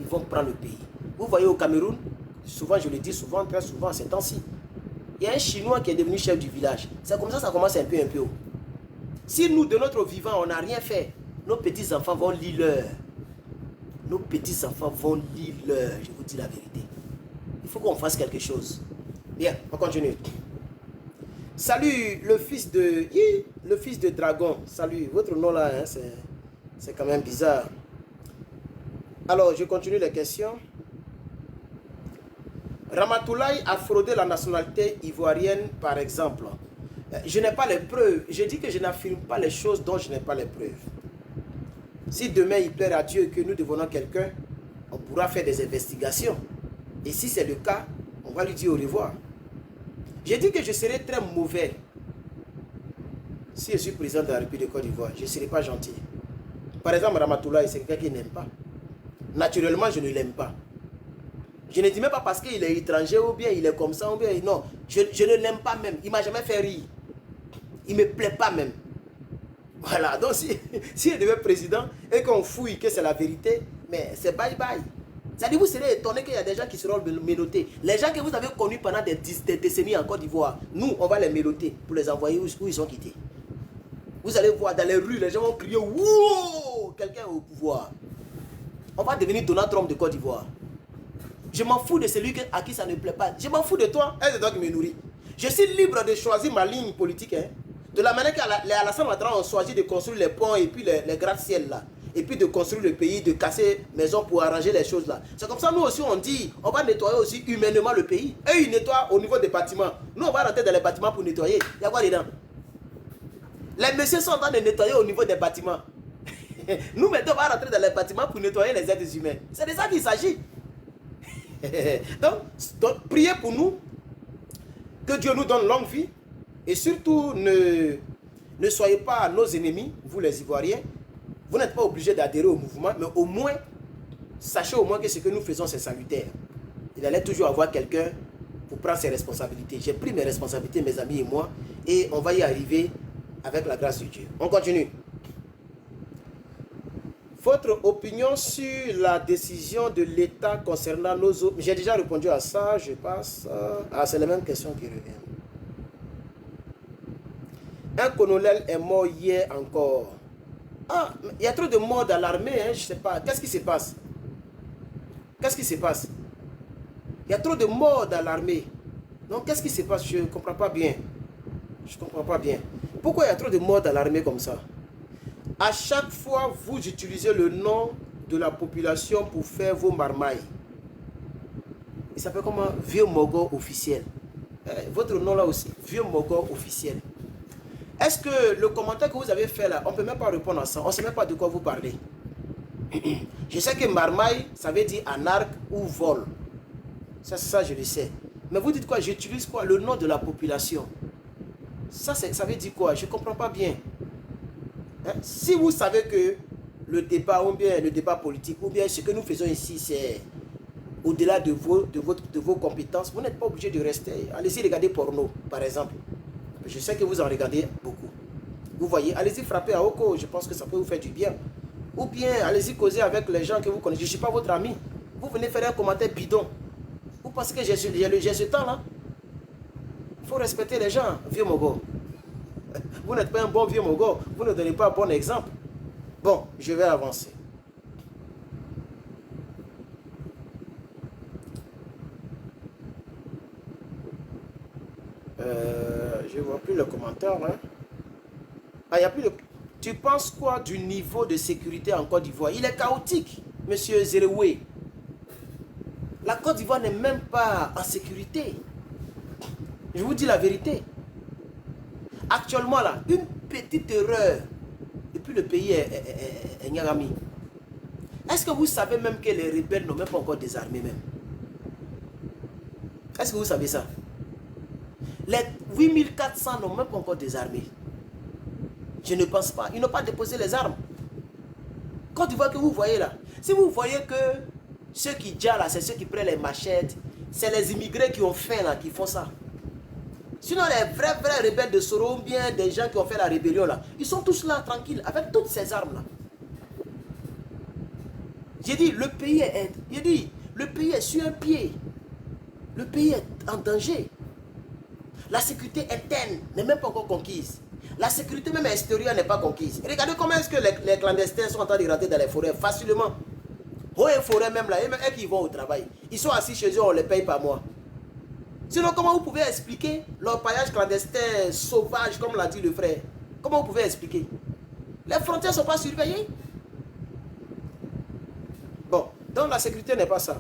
Ils vont prendre le pays. Vous voyez au Cameroun, souvent, je le dis souvent, très souvent, ces temps-ci, il y a un Chinois qui est devenu chef du village. C'est comme ça, ça commence un peu. Si nous, de notre vivant, on n'a rien fait, nos petits-enfants vont lire l'heure. Nos petits-enfants vont lire l'heure, je vous dis la vérité. Il faut qu'on fasse quelque chose. Bien, on continue. Salut, le fils de Dragon. Salut, votre nom là, hein, c'est quand même bizarre. Alors, je continue les questions. Ramatoulaye a fraudé la nationalité ivoirienne, par exemple. Je n'ai pas les preuves. Je dis que je n'affirme pas les choses dont je n'ai pas les preuves. Si demain il plaît à Dieu que nous devenons quelqu'un, on pourra faire des investigations. Et si c'est le cas, on va lui dire au revoir. J'ai dit que je serais très mauvais si je suis président de la République de Côte d'Ivoire. Je ne serai pas gentil. Par exemple, Ramatoulaye, c'est quelqu'un qui n'aime pas. Naturellement, je ne l'aime pas. Je ne dis même pas parce qu'il est étranger ou bien il est comme ça ou bien non. Je ne l'aime pas même. Il ne m'a jamais fait rire. Il ne me plaît pas même. Voilà. Donc si il devient président et qu'on fouille que c'est la vérité, mais c'est bye bye. C'est-à-dire, vous serez étonné qu'il y a des gens qui seront menottés. Les gens que vous avez connus pendant des décennies en Côte d'Ivoire, nous, on va les menotter pour les envoyer où ils sont quittés. Vous allez voir dans les rues, les gens vont crier « Wouh, quelqu'un est au pouvoir ». On va devenir Donald Trump de Côte d'Ivoire. Je m'en fous de celui à qui ça ne plaît pas. Je m'en fous de toi, c'est toi qui me nourris. Je suis libre de choisir ma ligne politique. Hein. De la manière les Alassane Ouattara ont choisi de construire les ponts et puis les gratte-ciel là. Et puis de construire le pays, de casser maisons pour arranger les choses là. C'est comme ça, nous aussi on dit, on va nettoyer aussi humainement le pays. Eux ils nettoient au niveau des bâtiments. Nous on va rentrer dans les bâtiments pour nettoyer. Il y a quoi dedans? Les messieurs sont en train de nettoyer au niveau des bâtiments. Nous maintenant on va rentrer dans les bâtiments pour nettoyer les êtres humains. C'est de ça qu'il s'agit. donc, priez pour nous. Que Dieu nous donne longue vie. Et surtout, ne soyez pas nos ennemis, vous les Ivoiriens. Vous n'êtes pas obligés d'adhérer au mouvement, mais au moins, sachez au moins que ce que nous faisons, c'est salutaire. Il allait toujours avoir quelqu'un pour prendre ses responsabilités. J'ai pris mes responsabilités, mes amis et moi, et on va y arriver avec la grâce de Dieu. On continue. Votre opinion sur la décision de l'État concernant nos eaux. J'ai déjà répondu à ça, je passe. Ah, c'est la même question qui revient. Un colonel est mort hier encore. Ah, il y a trop de morts dans l'armée, hein, je ne sais pas. Qu'est-ce qui se passe? Qu'est-ce qui se passe? Il y a trop de morts dans l'armée. Donc, qu'est-ce qui se passe? Je ne comprends pas bien. Je ne comprends pas bien. Pourquoi il y a trop de morts dans l'armée comme ça? À chaque fois, vous utilisez le nom de la population pour faire vos marmailles. Il s'appelle comment? Vieux Mogor officiel. Votre nom là aussi, Vieux Mogor officiel. Est-ce que le commentaire que vous avez fait là, on ne peut même pas répondre à ça? On ne sait même pas de quoi vous parlez. Je sais que marmaille, ça veut dire anarque ou vol. Ça, je le sais. Mais vous dites quoi? J'utilise quoi? Le nom de la population. Ça veut dire quoi? Je ne comprends pas bien. Hein? Si vous savez que le débat, ou bien le débat politique, ou bien ce que nous faisons ici, c'est au-delà de vos compétences, vous n'êtes pas obligé de rester. Allez-y regarder porno, par exemple. Je sais que vous en regardez beaucoup. Vous voyez, allez-y frapper à Oko, je pense que ça peut vous faire du bien. Ou bien, allez-y causer avec les gens que vous connaissez. Je ne suis pas votre ami. Vous venez faire un commentaire bidon. Vous pensez que j'ai ce temps-là? Il faut respecter les gens, vieux Mogo. Vous n'êtes pas un bon vieux Mogo. Vous ne donnez pas un bon exemple. Bon, je vais avancer. Je ne vois plus le commentaire. Hein. Ah, il n'y a plus de... Tu penses quoi du niveau de sécurité en Côte d'Ivoire? Il est chaotique, monsieur Zerewe. La Côte d'Ivoire n'est même pas en sécurité. Je vous dis la vérité. Actuellement, là, une petite erreur, et puis le pays est Nyagami. Est-ce que vous savez même que les rebelles n'ont même pas encore désarmé même? Est-ce que vous savez ça? Les 8400 n'ont même pas encore désarmé. Je ne pense pas. Ils n'ont pas déposé les armes. Côte d'Ivoire que vous voyez là, si vous voyez que ceux qui déjà là, c'est ceux qui prennent les machettes, c'est les immigrés qui ont faim là, qui font ça. Sinon les vrais rebelles de Soro, ou bien des gens qui ont fait la rébellion là, ils sont tous là tranquilles, avec toutes ces armes là. J'ai dit, le pays est sur un pied. Le pays est en danger. La sécurité interne n'est même pas encore conquise. La sécurité même extérieure n'est pas conquise. Regardez comment est-ce que les clandestins sont en train de rentrer dans les forêts facilement. Oh, les forêts même là, eux qui vont au travail. Ils sont assis chez eux, on les paye par mois. Sinon, comment vous pouvez expliquer l'orpaillage clandestin sauvage, comme l'a dit le frère? Comment vous pouvez expliquer? Les frontières ne sont pas surveillées. Bon, donc la sécurité n'est pas ça.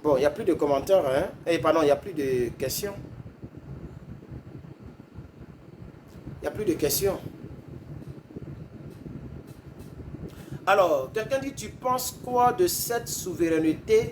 Bon, il n'y a plus de commentaires, hein? Eh, pardon, il n'y a plus de questions. Il n'y a plus de questions. Alors, quelqu'un dit, tu penses quoi de cette souveraineté